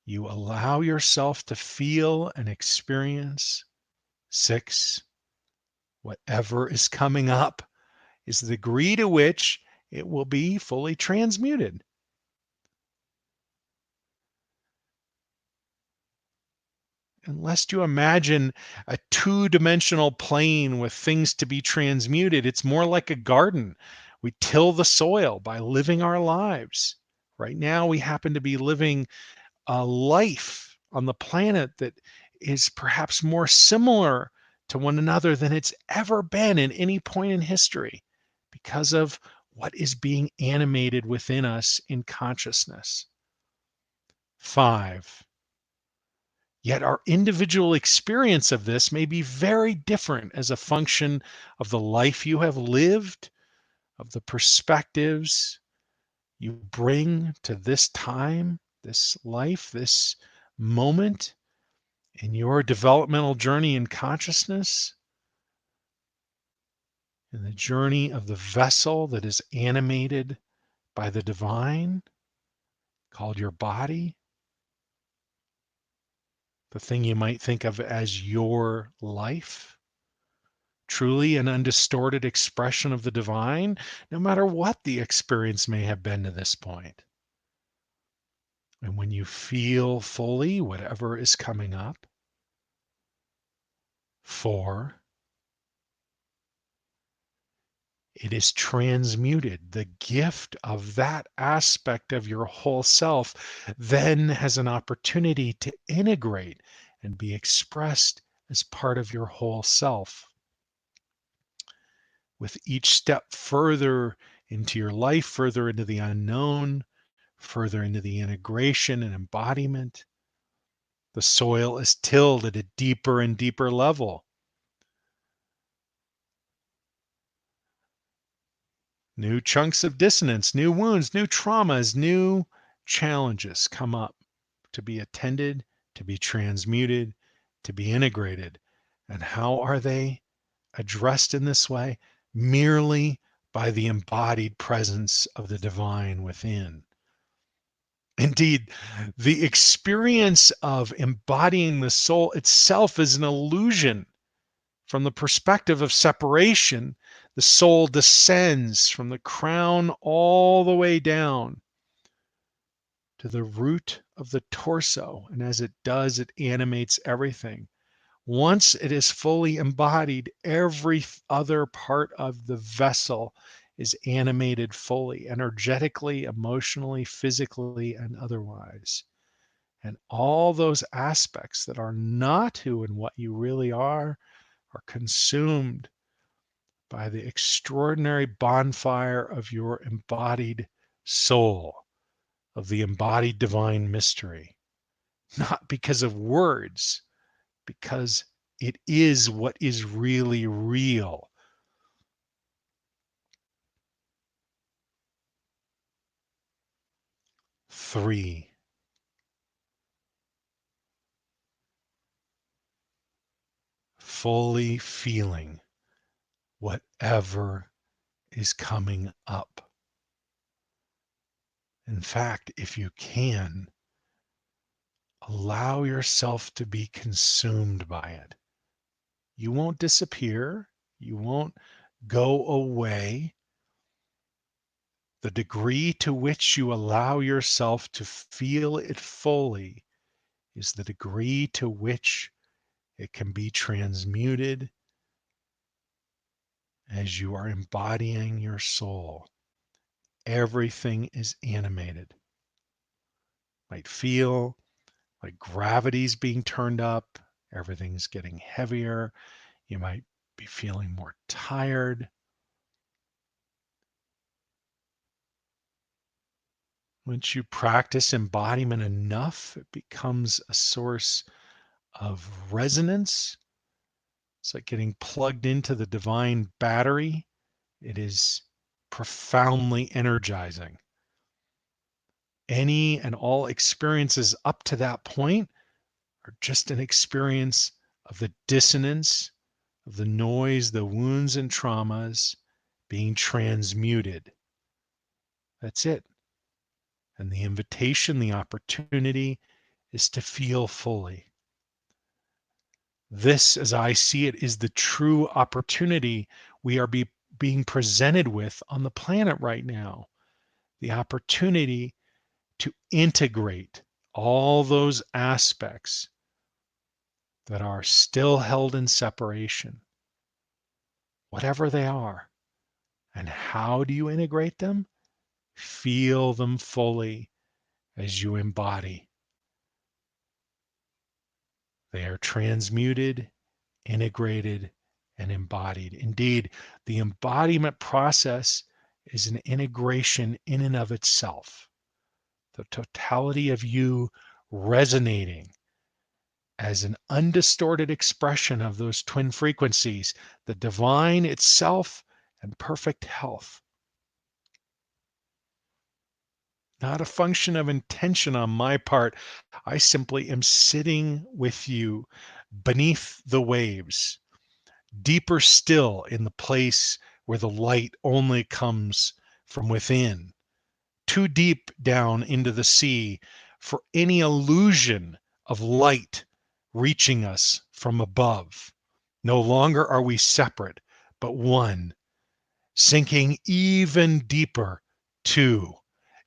you allow yourself to feel and experience, 6, whatever is coming up, is the degree to which it will be fully transmuted. And lest you imagine a two-dimensional plane with things to be transmuted, it's more like a garden. We till the soil by living our lives. Right now, we happen to be living a life on the planet that is perhaps more similar to one another than it's ever been in any point in history because of what is being animated within us in consciousness. 5. Yet our individual experience of this may be very different as a function of the life you have lived, of the perspectives you bring to this time, this life, this moment in your developmental journey in consciousness, in the journey of the vessel that is animated by the divine, called your body, the thing you might think of as your life. Truly an undistorted expression of the divine, no matter what the experience may have been to this point. And when you feel fully whatever is coming up, 4, it is transmuted. The gift of that aspect of your whole self then has an opportunity to integrate and be expressed as part of your whole self. With each step further into your life, further into the unknown, further into the integration and embodiment, the soil is tilled at a deeper and deeper level. New chunks of dissonance, new wounds, new traumas, new challenges come up to be attended, to be transmuted, to be integrated. And how are they addressed in this way? Merely by the embodied presence of the divine within. Indeed, the experience of embodying the soul itself is an illusion. From the perspective of separation, the soul descends from the crown all the way down to the root of the torso. And as it does, it animates everything. Once it is fully embodied, every other part of the vessel is animated fully, energetically, emotionally, physically, and otherwise. And all those aspects that are not who and what you really are consumed by the extraordinary bonfire of your embodied soul, of the embodied divine mystery, not because of words, because it is what is really real. Three, fully feeling whatever is coming up. In fact, if you can, allow yourself to be consumed by it. You won't disappear. You won't go away. The degree to which you allow yourself to feel it fully is the degree to which it can be transmuted as you are embodying your soul. Everything is animated. Might feel like gravity's being turned up, everything's getting heavier. You might be feeling more tired. Once you practice embodiment enough, it becomes a source of resonance. It's like getting plugged into the divine battery. It is profoundly energizing. Any and all experiences up to that point are just an experience of the dissonance, of the noise, the wounds and traumas being transmuted. That's it. And the invitation, the opportunity is to feel fully. This, as I see it, is the true opportunity we are being presented with on the planet right now. The opportunity to integrate all those aspects that are still held in separation, whatever they are. And how do you integrate them? Feel them fully as you embody. They are transmuted, integrated, and embodied. Indeed, the embodiment process is an integration in and of itself. The totality of you resonating as an undistorted expression of those twin frequencies, the divine itself and perfect health. Not a function of intention on my part. I simply am sitting with you beneath the waves, deeper still in the place where the light only comes from within, too deep down into the sea for any illusion of light reaching us from above. No longer are we separate, but one, sinking even deeper too,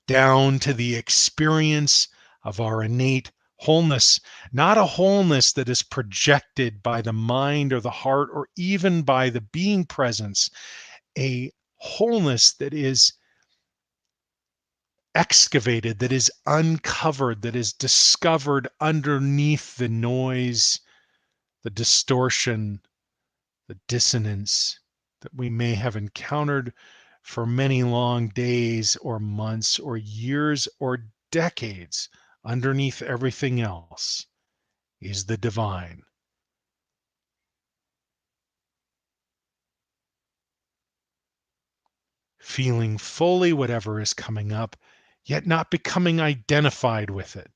down to the experience of our innate wholeness, not a wholeness that is projected by the mind or the heart or even by the being presence, a wholeness that is excavated, that is uncovered, that is discovered underneath the noise, the distortion, the dissonance that we may have encountered for many long days or months or years or decades. Underneath everything else is the divine. Feeling fully whatever is coming up, yet not becoming identified with it.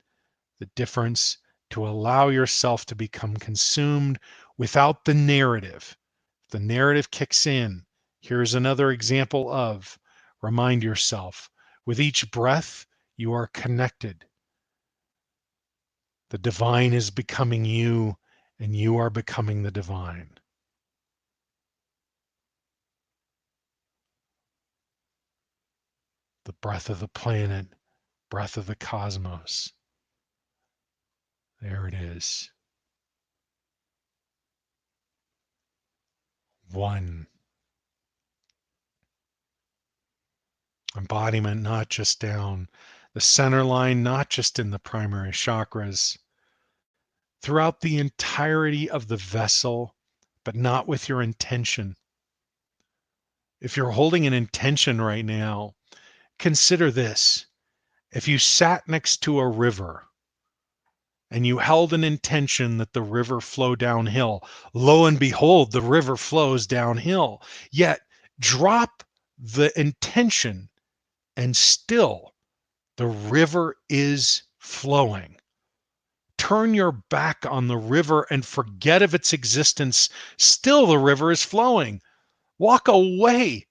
The difference to allow yourself to become consumed without the narrative. If the narrative kicks in, here's another example of remind yourself with each breath, You are connected. The divine is becoming you, and you are becoming the divine. The breath of the planet, breath of the cosmos. There it is. One. Embodiment not just down the center line, not just in the primary chakras, throughout the entirety of the vessel, but not with your intention. If you're holding an intention right now, consider this. If you sat next to a river and you held an intention that the river flow downhill, lo and behold, the river flows downhill. Yet drop the intention and still the river is flowing. Turn your back on the river and forget of its existence. Still the river is flowing. Walk away.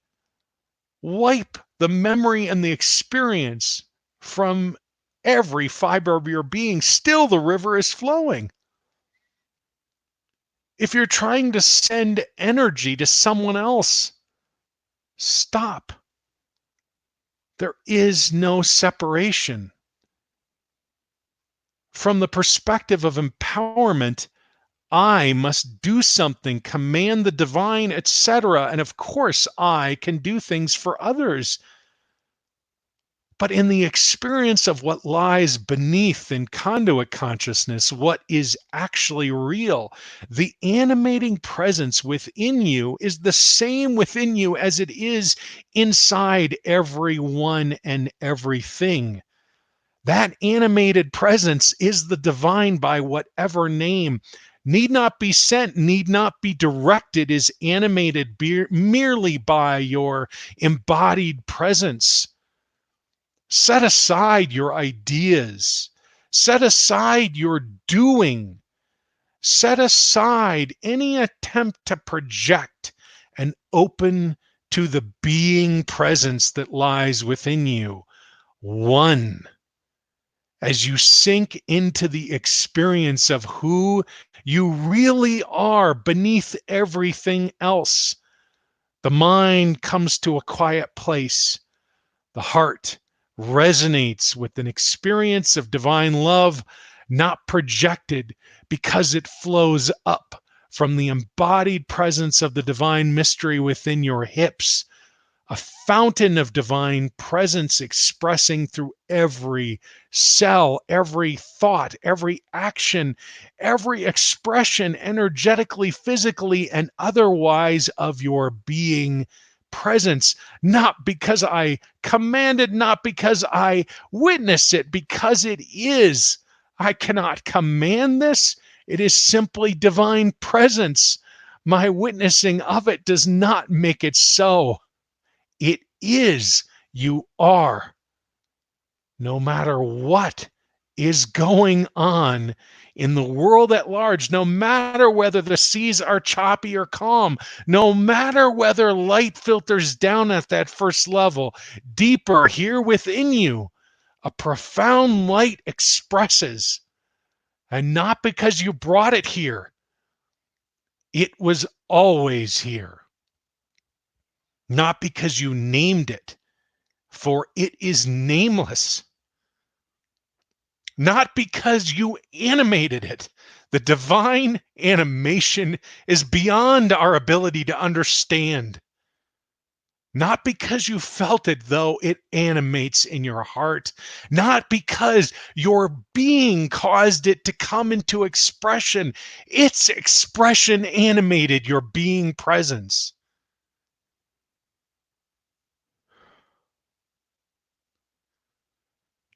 Wipe the memory and the experience from every fiber of your being. Still the river is flowing. If you're trying to send energy to someone else, stop. There is no separation. From the perspective of empowerment, I must do something, command the divine, etc. And of course, I can do things for others. But in the experience of what lies beneath in conduit consciousness, what is actually real, the animating presence within you is the same within you as it is inside everyone and everything. That animated presence is the divine by whatever name. Need not be sent, need not be directed, is animated merely by your embodied presence. Set aside your ideas. Set aside your doing. Set aside any attempt to project and open to the being presence that lies within you. One. As you sink into the experience of who you really are beneath everything else, the mind comes to a quiet place. The heart resonates with an experience of divine love, not projected, because it flows up from the embodied presence of the divine mystery within your hips, a fountain of divine presence expressing through every cell, every thought, every action, every expression, energetically, physically, and otherwise of your being presence, not because I command it, not because I witness it, because it is. I cannot command this. It is simply divine presence. My witnessing of it does not make it so. It is. You are. No matter what is going on in the world at large, no matter whether the seas are choppy or calm, no matter whether light filters down at that first level, deeper here within you, a profound light expresses. And not because you brought it here, it was always here. Not because you named it, for it is nameless. Not because you animated it. The divine animation is beyond our ability to understand. Not because you felt it, though it animates in your heart. Not because your being caused it to come into expression. Its expression animated your being presence.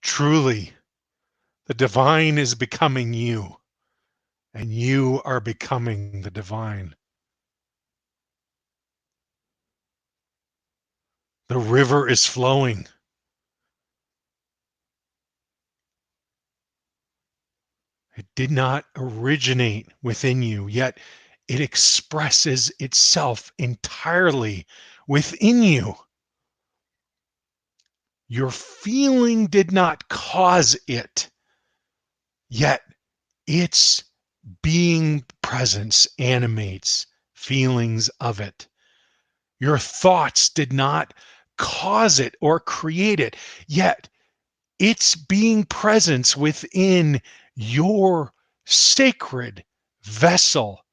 Truly, the divine is becoming you, and you are becoming the divine. The river is flowing. It did not originate within you, yet it expresses itself entirely within you. Your feeling did not cause it, yet its being presence animates feelings of it. Your thoughts did not cause it or create it, yet its being presence within your sacred vessel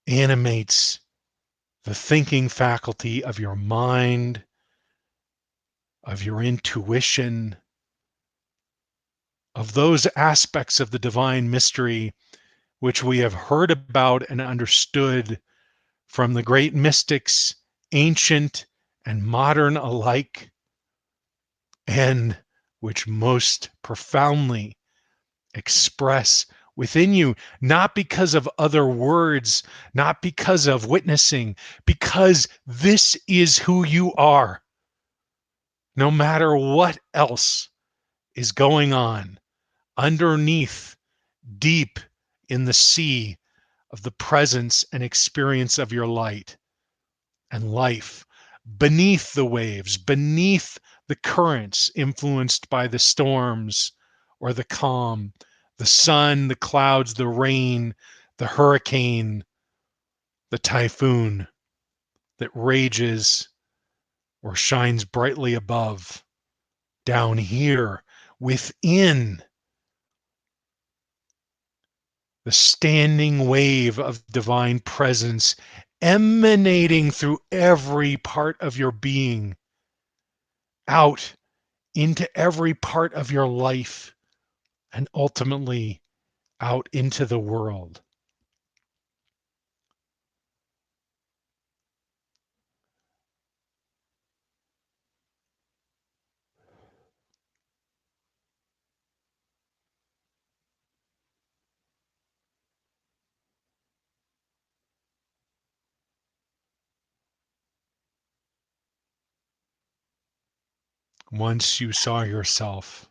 animates the thinking faculty of your mind, of your intuition, of those aspects of the divine mystery which we have heard about and understood from the great mystics, ancient and modern alike, and which most profoundly express within you, not because of other words, not because of witnessing, because this is who you are. No matter what else is going on underneath, deep in the sea of the presence and experience of your light and life, beneath the waves, beneath the currents influenced by the storms or the calm, the sun, the clouds, the rain, the hurricane, the typhoon that rages or shines brightly above. Down here within the standing wave of divine presence emanating through every part of your being, out into every part of your life, and ultimately out into the world. Once you saw yourself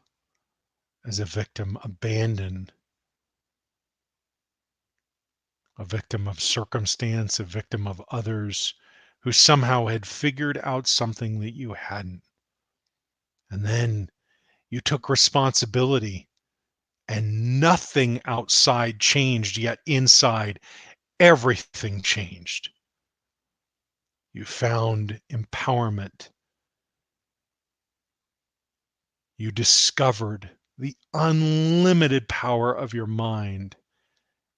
as a victim abandoned, a victim of circumstance, a victim of others who somehow had figured out something that you hadn't. And then you took responsibility and nothing outside changed, yet inside everything changed. You found empowerment. You discovered the unlimited power of your mind.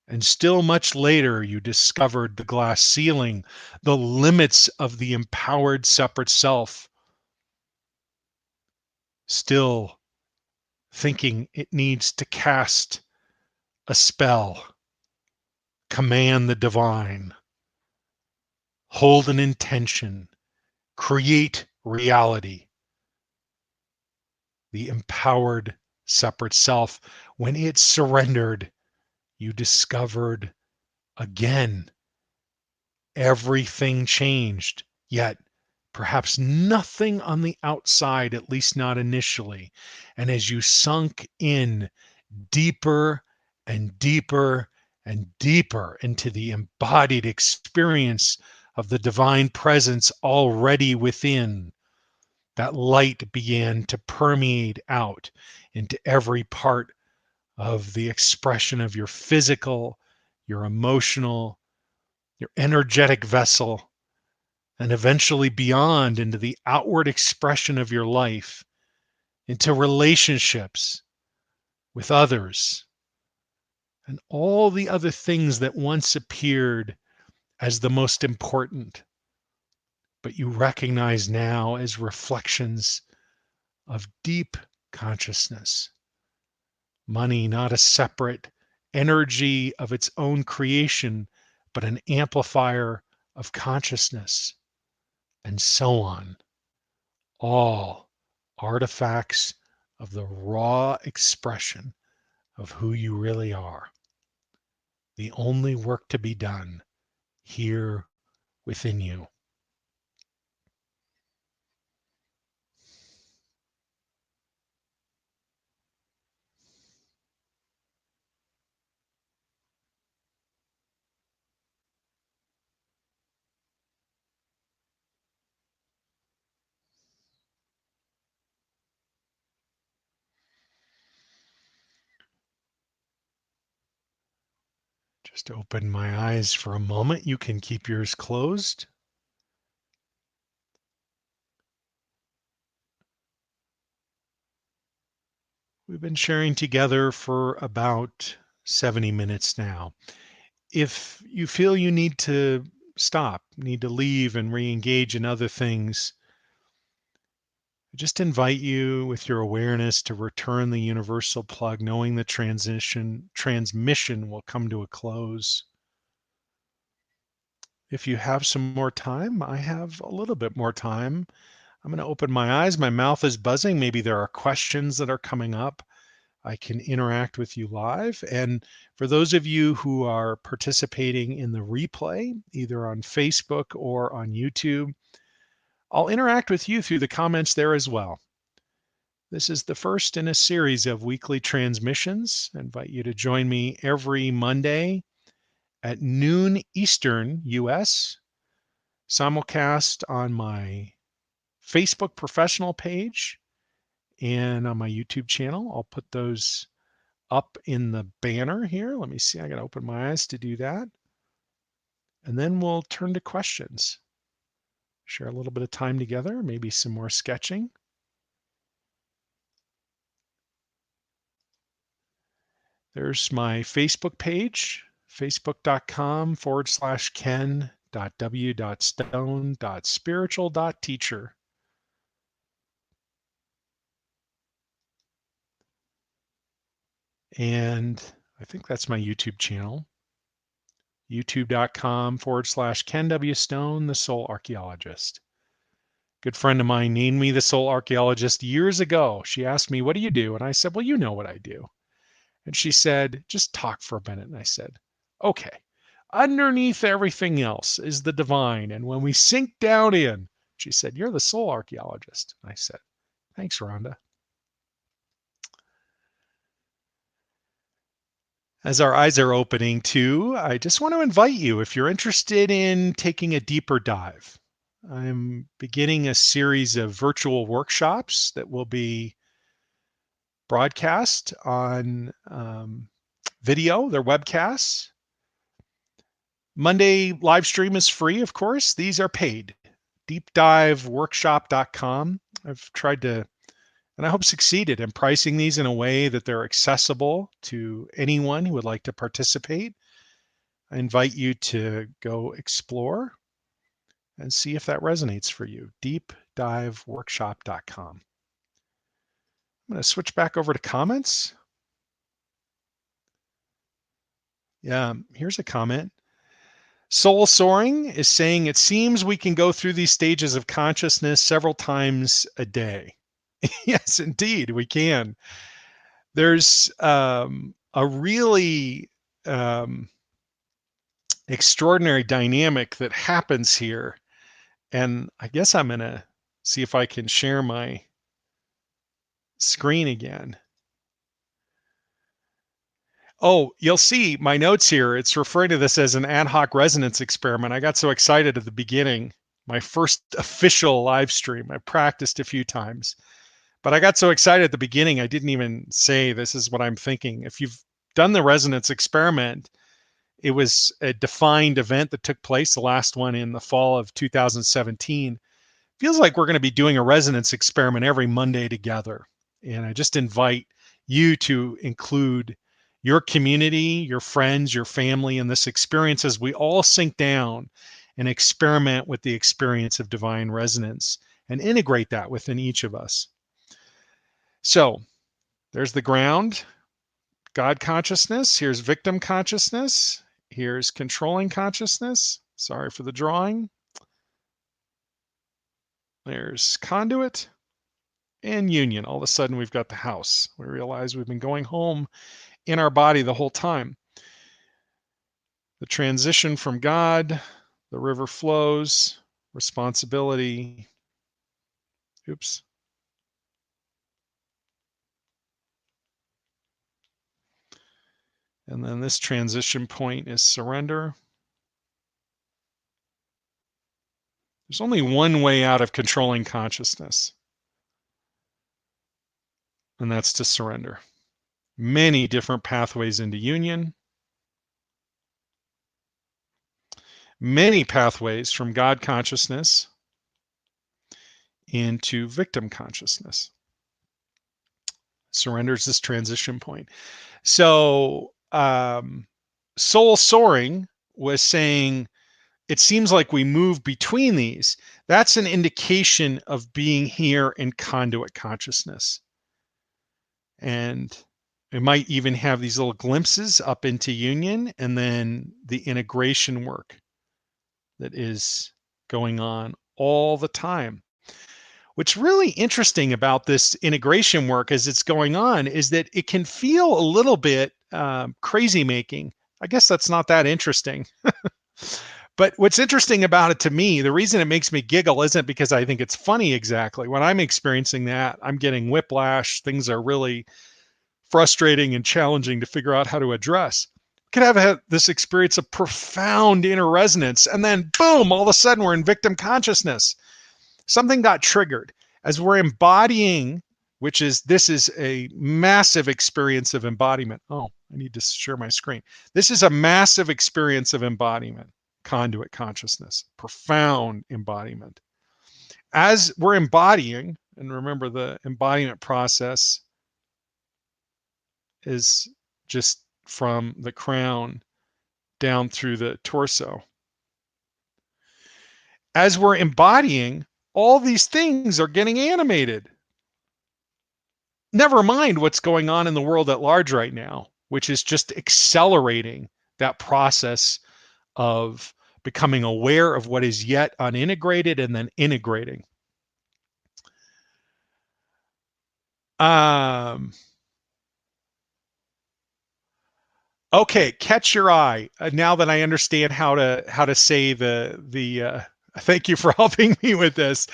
And still much later, you discovered the glass ceiling, the limits of the empowered separate self, still thinking it needs to cast a spell, command the divine, hold an intention, create reality. The empowered separate self, when it surrendered, you discovered again everything changed, yet perhaps nothing on the outside, at least not initially. And as you sunk in deeper and deeper and deeper into the embodied experience of the divine presence already within, that light began to permeate out into every part of the expression of your physical, your emotional, your energetic vessel, and eventually beyond into the outward expression of your life, into relationships with others, and all the other things that once appeared as the most important, but you recognize now as reflections of deep consciousness. Money, not a separate energy of its own creation, but an amplifier of consciousness, and so on. All artifacts of the raw expression of who you really are. The only work to be done here within you. Just open my eyes for a moment. You can keep yours closed. We've been sharing together for about 70 minutes now. If you feel you need to stop, need to leave and re-engage in other things, I just invite you with your awareness to return the universal plug, knowing the transmission will come to a close. If you have some more time, I have a little bit more time. I'm going to open my eyes. My mouth is buzzing. Maybe there are questions that are coming up. I can interact with you live. And for those of you who are participating in the replay, either on Facebook or on YouTube, I'll interact with you through the comments there as well. This is the first in a series of weekly transmissions. I invite you to join me every Monday at noon Eastern US, simulcast on my Facebook professional page and on my YouTube channel. I'll put those up in the banner here. Let me see. I got to open my eyes to do that. And then we'll turn to questions. Share a little bit of time together, maybe some more sketching. There's my Facebook page, facebook.com/ken.w.stone.spiritual.teacher. And I think that's my YouTube channel, youtube.com/Ken W. Stone, the Soul Archaeologist. Good friend of mine named me the Soul Archaeologist years ago. She asked me, "What do you do?" And I said, "Well, you know what I do." And she said, "Just talk for a minute." And I said, "Okay. Underneath everything else is the divine. And when we sink down in," she said, "you're the Soul Archaeologist." And I said, "Thanks, Rhonda." As our eyes are opening too, I just want to invite you, if you're interested in taking a deeper dive. I'm beginning a series of virtual workshops that will be broadcast on video. They're webcasts. Monday live stream is free, of course. These are paid. Deepdiveworkshop.com. I've tried to, and I hope succeeded in pricing these in a way that they're accessible to anyone who would like to participate. I invite you to go explore and see if that resonates for you. Deepdiveworkshop.com. I'm going to switch back over to comments. Yeah, here's a comment. Soul Soaring is saying, "It seems we can go through these stages of consciousness several times a day." Yes, indeed, we can. There's a really extraordinary dynamic that happens here. And I guess I'm going to see if I can share my screen again. Oh, you'll see my notes here. It's referring to this as an ad hoc resonance experiment. I got so excited at the beginning, my first official live stream. I practiced a few times, but I got so excited at the beginning, I didn't even say this is what I'm thinking. If you've done the resonance experiment, it was a defined event that took place, the last one in the fall of 2017. Feels like we're going to be doing a resonance experiment every Monday together. And I just invite you to include your community, your friends, your family in this experience as we all sink down and experiment with the experience of divine resonance and integrate that within each of us. So there's the ground, God consciousness. Here's victim consciousness. Here's controlling consciousness. Sorry for the drawing. There's conduit. And union. All of a sudden, we've got the house. We realize we've been going home in our body the whole time. The transition from God, the river flows, responsibility. Oops. And then this transition point is surrender. There's only one way out of controlling consciousness, and that's to surrender. Many different pathways into union. many pathways from God consciousness into victim consciousness. Surrender is this transition point. So, soul soaring was saying, it seems like we move between these. That's an indication of being here in conduit consciousness. And it might even have these little glimpses up into union, and then the integration work that is going on all the time. What's really interesting about this integration work as it's going on is that it can feel a little bit crazy making. I guess that's not that interesting. But what's interesting about it to me, the reason it makes me giggle isn't because I think it's funny exactly. When I'm experiencing that, I'm getting whiplash. Things are really frustrating and challenging to figure out how to address. Could have this experience of profound inner resonance, and then boom, all of a sudden we're in victim consciousness. Something got triggered as we're embodying, this is a massive experience of embodiment. Oh, I need to share my screen. This is a massive experience of embodiment, conduit consciousness, profound embodiment. As we're embodying, and remember the embodiment process is just from the crown down through the torso. As we're embodying, all these things are getting animated. Never mind what's going on in the world at large right now, which is just accelerating that process of becoming aware of what is yet unintegrated and then integrating. Okay, catch your eye. Now that I understand how to say the thank you for helping me with this.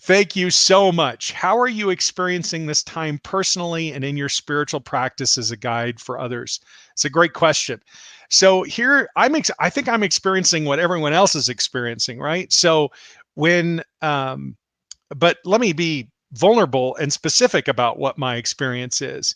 Thank you so much. How are you experiencing this time personally and in your spiritual practice as a guide for others? It's a great question. So here I think I'm experiencing what everyone else is experiencing, right? So when but let me be vulnerable and specific about what my experience is.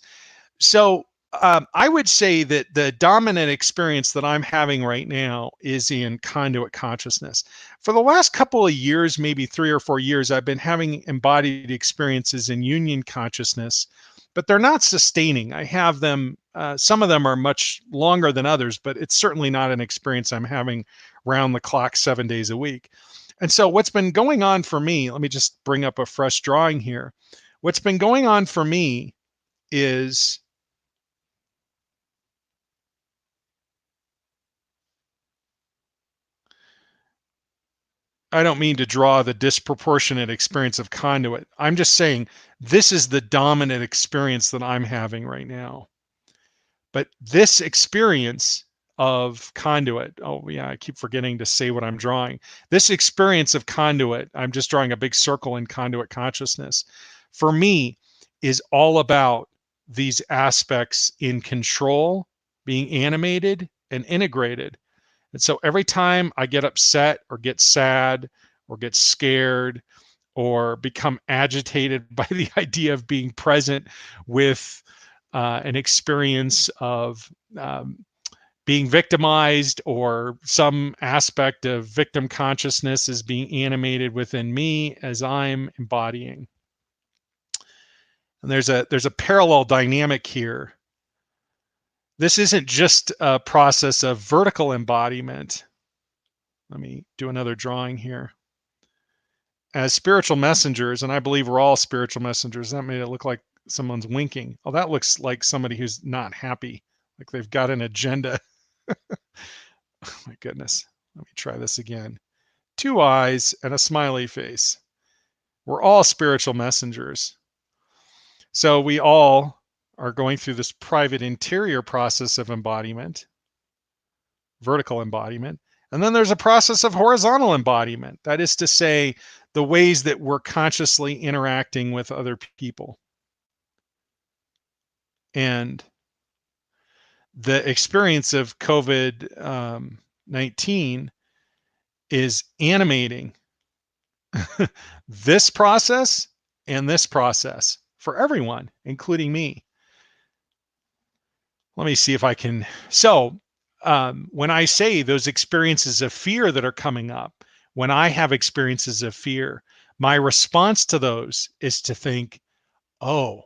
So I would say that the dominant experience that I'm having right now is in conduit consciousness. For the last couple of years, maybe 3 or 4 years, I've been having embodied experiences in union consciousness, but they're not sustaining. I have them, some of them are much longer than others, but it's certainly not an experience I'm having round the clock 7 days a week. And so what's been going on for me, let me just bring up a fresh drawing here. What's been going on for me is I don't mean to draw the disproportionate experience of conduit. I'm just saying this is the dominant experience that I'm having right now. But this experience of conduit, oh yeah, I keep forgetting to say what I'm drawing. This experience of conduit, I'm just drawing a big circle in conduit consciousness, for me is all about these aspects in control, being animated and integrated. And so every time I get upset or get sad or get scared or become agitated by the idea of being present with an experience of being victimized, or some aspect of victim consciousness is being animated within me as I'm embodying. And there's a parallel dynamic here. This isn't just a process of vertical embodiment. Let me do another drawing here. As spiritual messengers, and I believe we're all spiritual messengers. That made it look like someone's winking. Oh, that looks like somebody who's not happy, like they've got an agenda. Oh my goodness. Let me try this again. 2 eyes and a smiley face. We're all spiritual messengers. So we all are going through this private interior process of embodiment, vertical embodiment. And then there's a process of horizontal embodiment. That is to say, the ways that we're consciously interacting with other people. And the experience of COVID-19 is animating this process and this process for everyone, including me. Let me see if I can. So when I say those experiences of fear that are coming up, when I have experiences of fear, my response to those is to think, oh,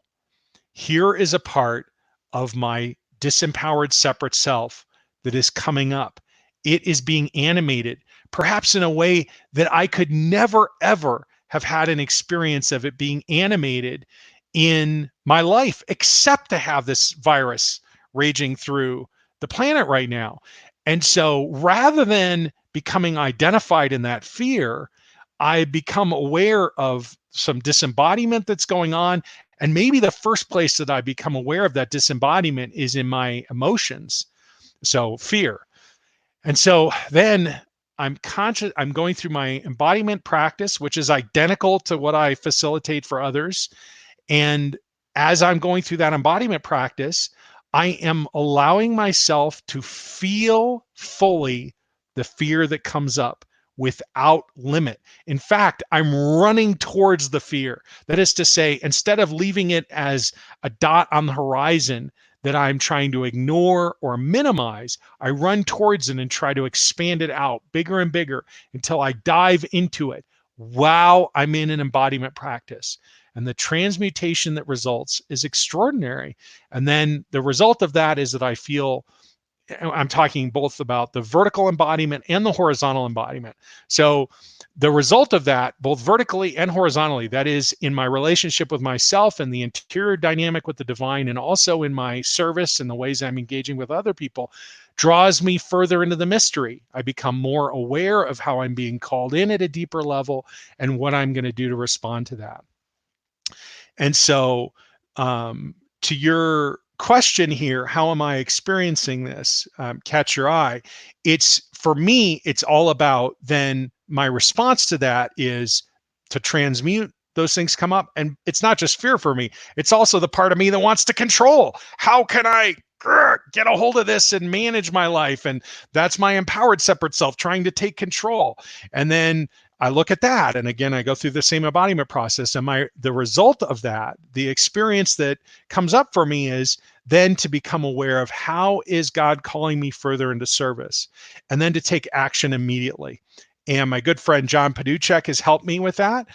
here is a part of my disempowered separate self that is coming up. It is being animated, perhaps in a way that I could never, ever have had an experience of it being animated in my life, except to have this virus raging through the planet right now. And so rather than becoming identified in that fear, I become aware of some disembodiment that's going on. And maybe the first place that I become aware of that disembodiment is in my emotions. So fear. And so then I'm conscious, I'm going through my embodiment practice, which is identical to what I facilitate for others. And as I'm going through that embodiment practice, I am allowing myself to feel fully the fear that comes up without limit. In fact, I'm running towards the fear. That is to say, instead of leaving it as a dot on the horizon that I'm trying to ignore or minimize, I run towards it and try to expand it out bigger and bigger until I dive into it while I'm in an embodiment practice. And the transmutation that results is extraordinary. And then the result of that is that I feel, I'm talking both about the vertical embodiment and the horizontal embodiment. So the result of that, both vertically and horizontally, that is in my relationship with myself and the interior dynamic with the divine, and also in my service and the ways I'm engaging with other people, draws me further into the mystery. I become more aware of how I'm being called in at a deeper level and what I'm going to do to respond to that. And so, to your question here, how am I experiencing this? Catch your eye. It's for me, it's all about then my response to that is to transmute those things come up. And it's not just fear for me, it's also the part of me that wants to control. How can I get a hold of this and manage my life? And that's my empowered separate self trying to take control. And then I look at that, and again, I go through the same embodiment process. And the result of that, the experience that comes up for me is then to become aware of how is God calling me further into service, and then to take action immediately. And my good friend John Paduchek has helped me with that.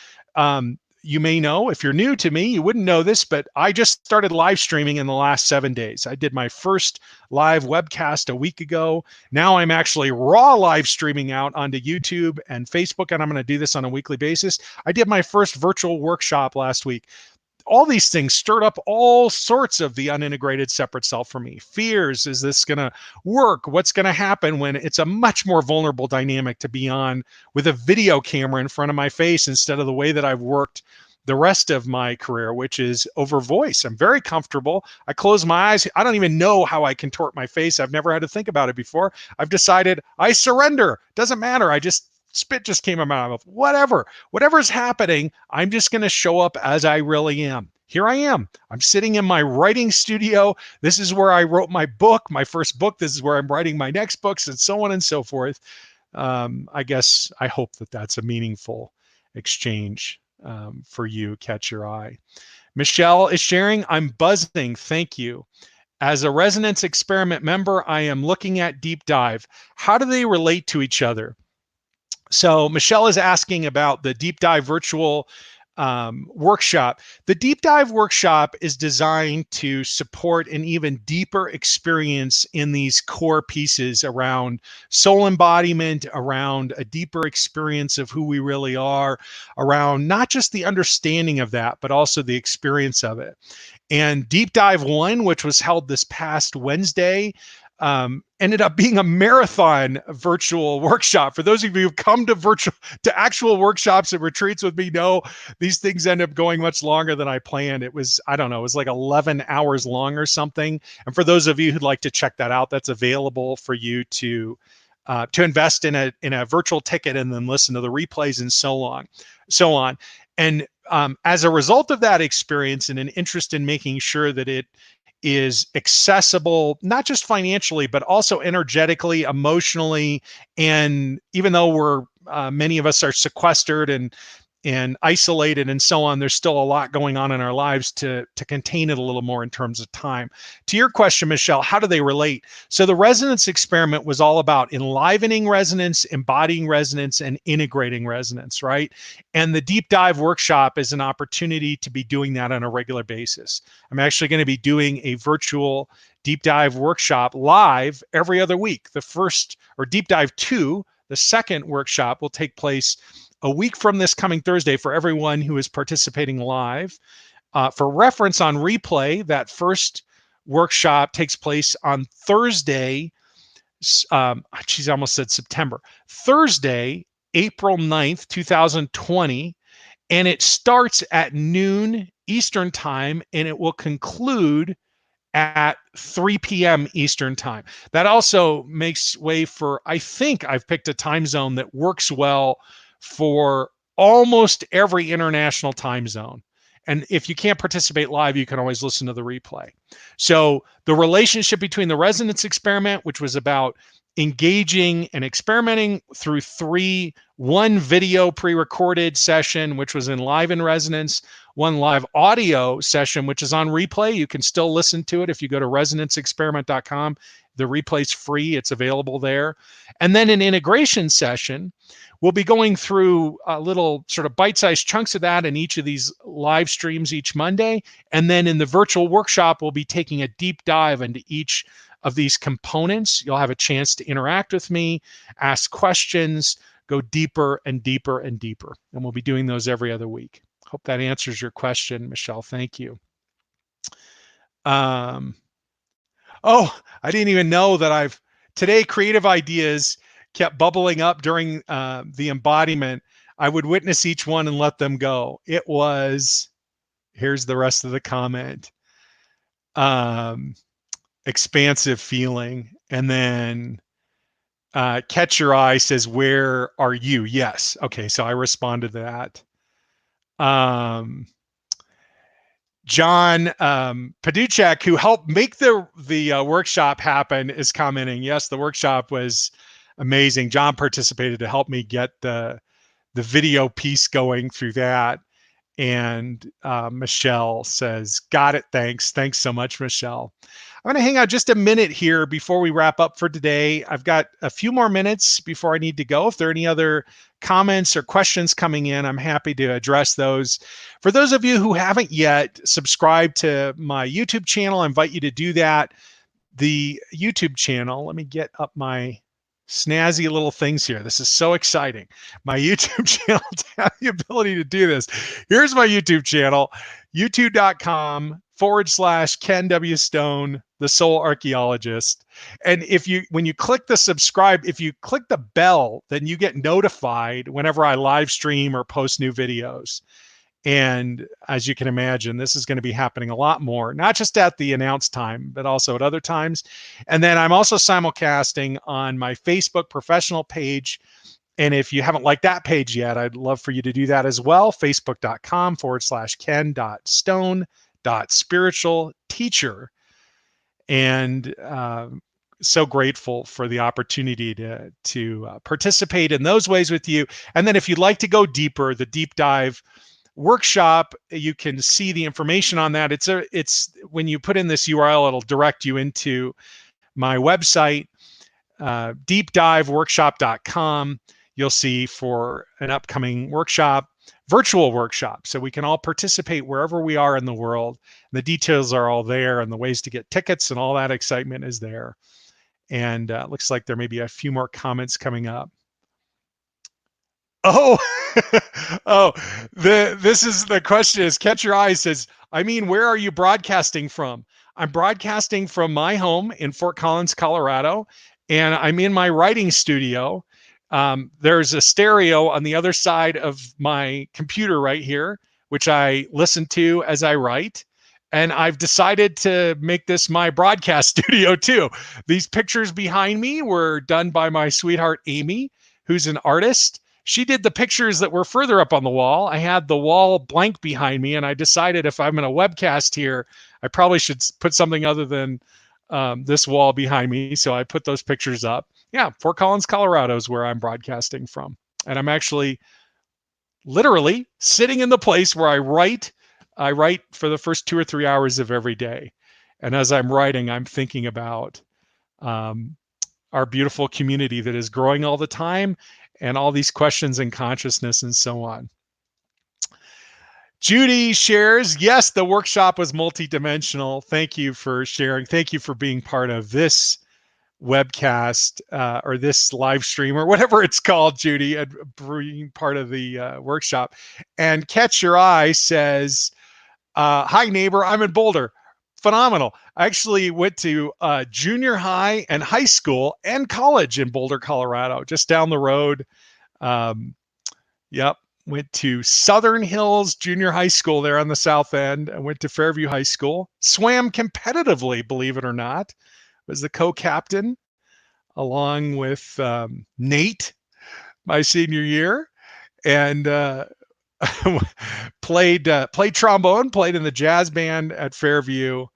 You may know, if you're new to me, you wouldn't know this, but I just started live streaming in the last 7 days. I did my first live webcast a week ago. Now I'm actually raw live streaming out onto YouTube and Facebook, and I'm going to do this on a weekly basis. I did my first virtual workshop last week. All these things stirred up all sorts of the unintegrated separate self for me. Fears, is this going to work? What's going to happen when it's a much more vulnerable dynamic to be on with a video camera in front of my face instead of the way that I've worked the rest of my career, which is over voice. I'm very comfortable. I close my eyes. I don't even know how I contort my face. I've never had to think about it before. I've decided I surrender. Doesn't matter. Spit just came out of my mouth. Whatever's happening, I'm just going to show up as I really am. Here I am. I'm sitting in my writing studio. This is where I wrote my book, my first book. This is where I'm writing my next books, and so on and so forth. I hope that that's a meaningful exchange for you. Catch your eye. Michelle is sharing, I'm buzzing. Thank you. As a Resonance Experiment member, I am looking at Deep Dive. How do they relate to each other? So Michelle is asking about the Deep Dive virtual workshop. The Deep Dive workshop is designed to support an even deeper experience in these core pieces around soul embodiment, around a deeper experience of who we really are, around not just the understanding of that, but also the experience of it. And Deep Dive 1, which was held this past Wednesday, ended up being a marathon virtual workshop. For those of you who've come to actual workshops and retreats with me, know these things end up going much longer than I planned. It was, I don't know, it was like 11 hours long or something. And for those of you who'd like to check that out, that's available for you to invest in a virtual ticket and then listen to the replays and so on. And as a result of that experience and an interest in making sure that it is accessible, not just financially, but also energetically, emotionally. And even though many of us are sequestered and and isolated and so on, there's still a lot going on in our lives to contain it a little more in terms of time. To your question, Michelle, how do they relate? So the resonance experiment was all about enlivening resonance, embodying resonance, and integrating resonance, right? And the deep dive workshop is an opportunity to be doing that on a regular basis. I'm actually going to be doing a virtual deep dive workshop live every other week. The first, or deep dive 2, the second workshop will take place a week from this coming Thursday for everyone who is participating live. For reference on replay, that first workshop takes place on Thursday. She's almost said September. Thursday, April 9th, 2020. And it starts at noon Eastern time, and it will conclude at 3 p.m. Eastern time. That also makes way for, I think I've picked a time zone that works well for almost every international time zone. And if you can't participate live, you can always listen to the replay. So the relationship between the resonance experiment, which was about engaging and experimenting through one video pre-recorded session, which was in live in resonance, one live audio session, which is on replay. You can still listen to it if you go to resonanceexperiment.com. The replay's free. It's available there. And then an integration session. We'll be going through little sort of bite-sized chunks of that in each of these live streams each Monday. And then in the virtual workshop, we'll be taking a deep dive into each of these components. You'll have a chance to interact with me, ask questions, go deeper and deeper and deeper. And we'll be doing those every other week. Hope that answers your question, Michelle. Thank you. Oh, I didn't even know that today creative ideas kept bubbling up during the embodiment. I would witness each one and let them go. It was, here's the rest of the comment. Expansive feeling. And then Catch Your Eye says, where are you? Yes. Okay. So I responded to that. John Paduchak, who helped make the workshop happen, is commenting, yes, the workshop was amazing. John participated to help me get the video piece going through that. And Michelle says, got it, thanks. Thanks so much, Michelle. I'm going to hang out just a minute here before we wrap up for today. I've got a few more minutes before I need to go. If there are any other comments or questions coming in, I'm happy to address those. For those of you who haven't yet subscribed to my YouTube channel, I invite you to do that. The YouTube channel, let me get up my snazzy little things here. This is so exciting. My YouTube channel to have the ability to do this. Here's my YouTube channel, youtube.com/Ken W. Stone, the Soul Archaeologist. And when you click the subscribe, if you click the bell, then you get notified whenever I live stream or post new videos. And as you can imagine, this is going to be happening a lot more, not just at the announced time, but also at other times. And then I'm also simulcasting on my Facebook professional page. And if you haven't liked that page yet, I'd love for you to do that as well. Facebook.com/Ken.Stone.spiritual teacher. And so grateful for the opportunity to participate in those ways with you. And then if you'd like to go deeper, the deep dive workshop, you can see the information on that. It's when you put in this URL, it'll direct you into my website, deepdiveworkshop.com. You'll see for an upcoming workshop, virtual workshop, so we can all participate wherever we are in the world. The details are all there, and the ways to get tickets and all that excitement is there. And looks like there may be a few more comments coming up. Oh, this is the question is Catch Your Eye says, I mean, where are you broadcasting from? I'm broadcasting from my home in Fort Collins, Colorado, and I'm in my writing studio. There's a stereo on the other side of my computer right here, which I listen to as I write. And I've decided to make this my broadcast studio too. These pictures behind me were done by my sweetheart, Amy, who's an artist. She did the pictures that were further up on the wall. I had the wall blank behind me, and I decided if I'm in a webcast here, I probably should put something other than this wall behind me. So I put those pictures up. Yeah, Fort Collins, Colorado is where I'm broadcasting from. And I'm actually literally sitting in the place where I write for the first 2 or 3 hours of every day. And as I'm writing, I'm thinking about um, our beautiful community that is growing all the time, and all these questions in consciousness and so on. Judy shares, yes, the workshop was multidimensional. Thank you for sharing. Thank you for being part of this webcast or this live stream or whatever it's called, Judy, and being part of the workshop. And Catch Your Eye says, hi, neighbor, I'm in Boulder. Phenomenal. I actually went to junior high and high school and college in Boulder, Colorado, just down the road. Yep. Went to Southern Hills Junior High School there on the south end. I went to Fairview High School. Swam competitively, believe it or not. Was the co-captain along with Nate my senior year, and played trombone, played in the jazz band at Fairview,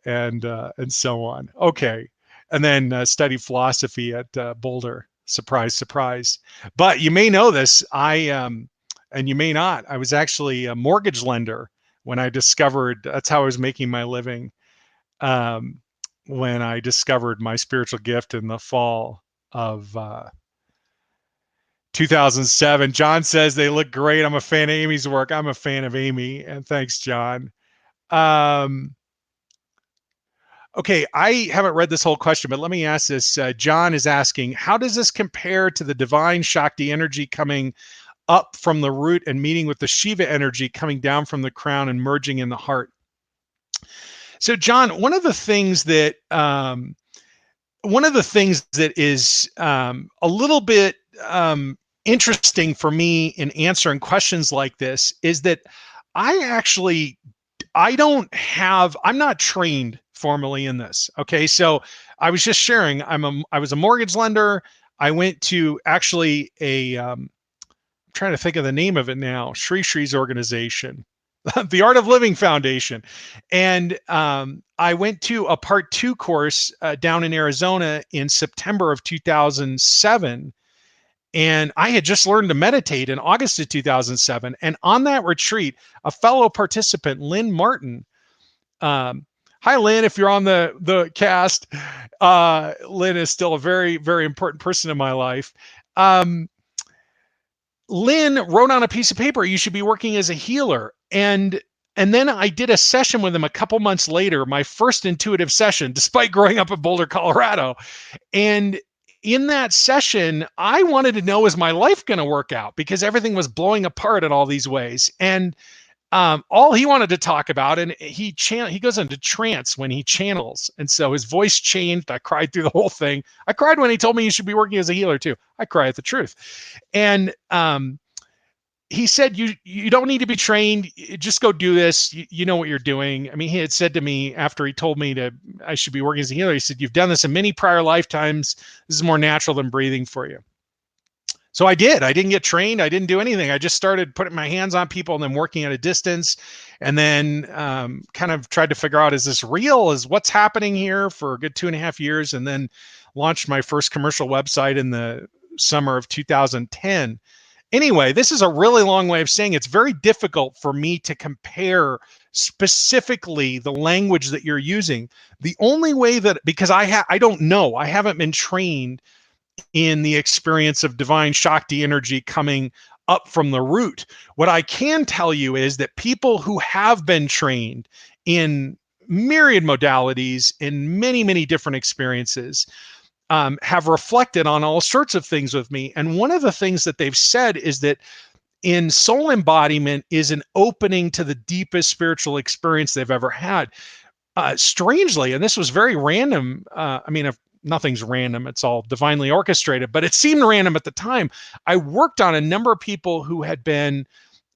and so on. Okay, and then studied philosophy at Boulder. Surprise, surprise. But you may know this. And you may not. I was actually a mortgage lender when I discovered that's how I was making my living. When I discovered my spiritual gift in the fall of 2007. John says they look great. I'm a fan of Amy's work. I'm a fan of Amy, and thanks, John. Okay, I haven't read this whole question, but let me ask this. John is asking, how does this compare to the divine Shakti energy coming up from the root and meeting with the Shiva energy coming down from the crown and merging in the heart? So, John, one of the things that is a little bit interesting for me in answering questions like this is that I'm not trained formally in this. Okay, so I was just sharing. I was a mortgage lender. I went to actually I'm trying to think of the name of it now. Sri Sri's organization, the Art of Living Foundation, and I went to a Part 2 course down in Arizona in September of 2007. And I had just learned to meditate in August of 2007. And on that retreat, a fellow participant, Lynn Martin, hi, Lynn, if you're on the cast, Lynn is still a very, very important person in my life. Lynn wrote on a piece of paper, you should be working as a healer. And then I did a session with him a couple months later, my first intuitive session, despite growing up in Boulder, Colorado. And in that session, I wanted to know, is my life going to work out? Because everything was blowing apart in all these ways. And all he wanted to talk about, and he goes into trance when he channels. And so his voice changed. I cried through the whole thing. I cried when he told me you should be working as a healer too. I cry at the truth. And he said, you don't need to be trained. Just go do this. You know what you're doing. I mean, he had said to me after he told me I should be working as a healer, he said, you've done this in many prior lifetimes. This is more natural than breathing for you. So I did. I didn't get trained. I didn't do anything. I just started putting my hands on people and then working at a distance, and then kind of tried to figure out, is this real? Is what's happening here for a good 2.5 years, and then launched my first commercial website in the summer of 2010. Anyway, this is a really long way of saying it's very difficult for me to compare specifically the language that you're using. The only way that, because I don't know, I haven't been trained in the experience of divine Shakti energy coming up from the root. What I can tell you is that people who have been trained in myriad modalities, in many, many different experiences, have reflected on all sorts of things with me. And one of the things that they've said is that in soul embodiment is an opening to the deepest spiritual experience they've ever had. Strangely, and this was very random. Nothing's random. It's all divinely orchestrated, but it seemed random at the time. I worked on a number of people who had been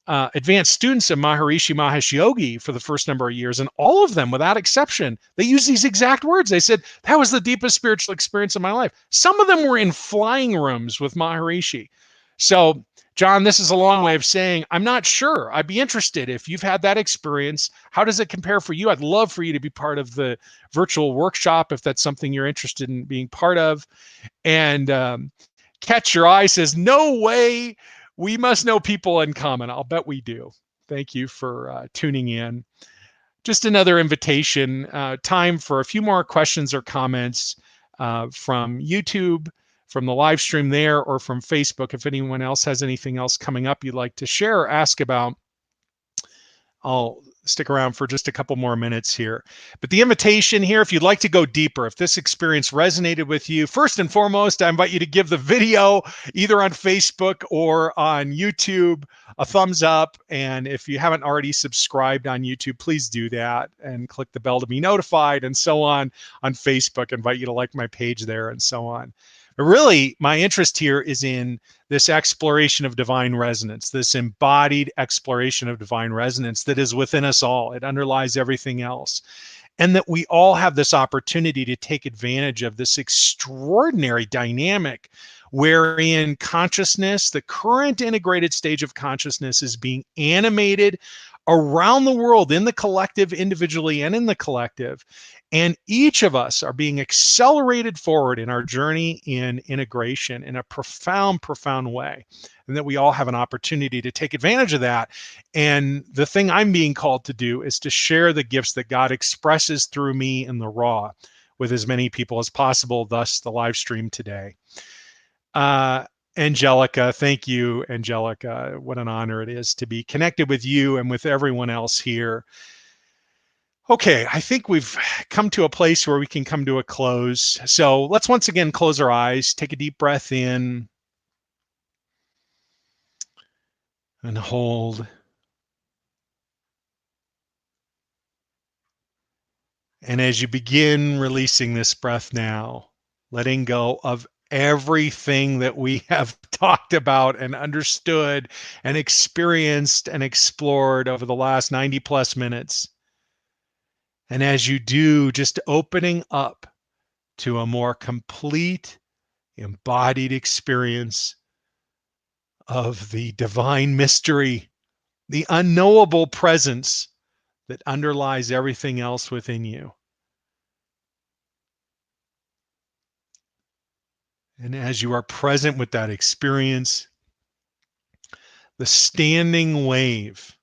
advanced students of Maharishi Mahesh Yogi for the first number of years, and all of them, without exception, they used these exact words. They said, that was the deepest spiritual experience of my life. Some of them were in flying rooms with Maharishi. So, John, this is a long way of saying, I'm not sure. I'd be interested if you've had that experience. How does it compare for you? I'd love for you to be part of the virtual workshop if that's something you're interested in being part of. And Catch Your Eye says, no way We must know people in common. I'll bet we do. Thank you for tuning in. Just another invitation, time for a few more questions or comments from YouTube, from the live stream there, or from Facebook. If anyone else has anything else coming up you'd like to share or ask about, I'll stick around for just a couple more minutes here. But the invitation here, if you'd like to go deeper, if this experience resonated with you, first and foremost, I invite you to give the video either on Facebook or on YouTube a thumbs up. And if you haven't already subscribed on YouTube, please do that and click the bell to be notified, and so on Facebook. I invite you to like my page there and so on. But really, my interest here is in this exploration of divine resonance, this embodied exploration of divine resonance that is within us all. It underlies everything else. And that we all have this opportunity to take advantage of this extraordinary dynamic wherein consciousness, the current integrated stage of consciousness, is being animated around the world, in the collective, individually, and in the collective. And each of us are being accelerated forward in our journey in integration in a profound, profound way. And that we all have an opportunity to take advantage of that. And the thing I'm being called to do is to share the gifts that God expresses through me in the raw with as many people as possible, thus the live stream today. Angelica, thank you, Angelica. What an honor it is to be connected with you and with everyone else here. Okay, I think we've come to a place where we can come to a close. So let's once again close our eyes, take a deep breath in, and hold. And as you begin releasing this breath now, letting go of everything that we have talked about and understood and experienced and explored over the last 90 plus minutes. And as you do, just opening up to a more complete, embodied experience of the divine mystery, the unknowable presence that underlies everything else within you. And as you are present with that experience, the standing wave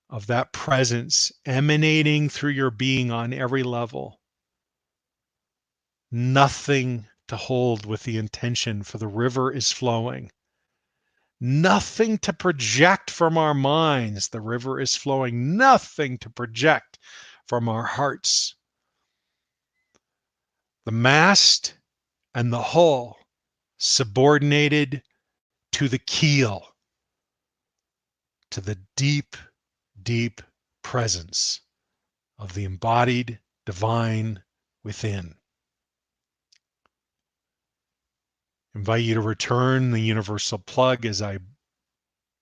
of that presence emanating through your being on every level, nothing to hold with the intention, for the river is flowing. Nothing to project from our minds, the river is flowing. Nothing to project from our hearts. The mast and the hull subordinated to the keel, to the deep, deep presence of the embodied divine within. Invite you to return the universal plug as I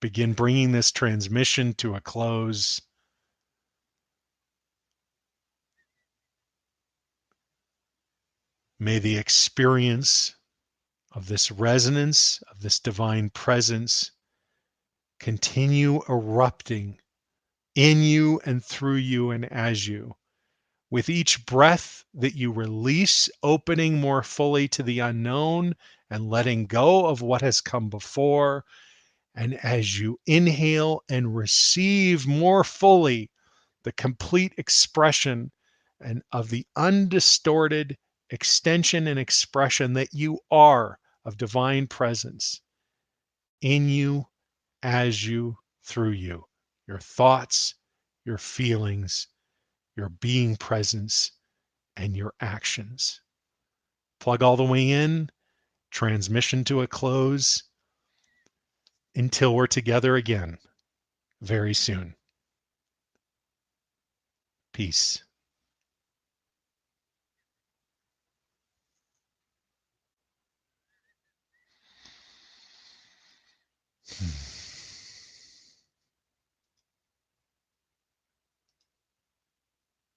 begin bringing this transmission to a close. May the experience of this resonance, of this divine presence, continue erupting in you and through you and as you. With each breath that you release, opening more fully to the unknown and letting go of what has come before. And as you inhale and receive more fully the complete expression and of the undistorted extension and expression that you are of divine presence in you, as you, through you, your thoughts, your feelings, your being presence, and your actions. Plug all the way in, transmission to a close, until we're together again very soon. Peace.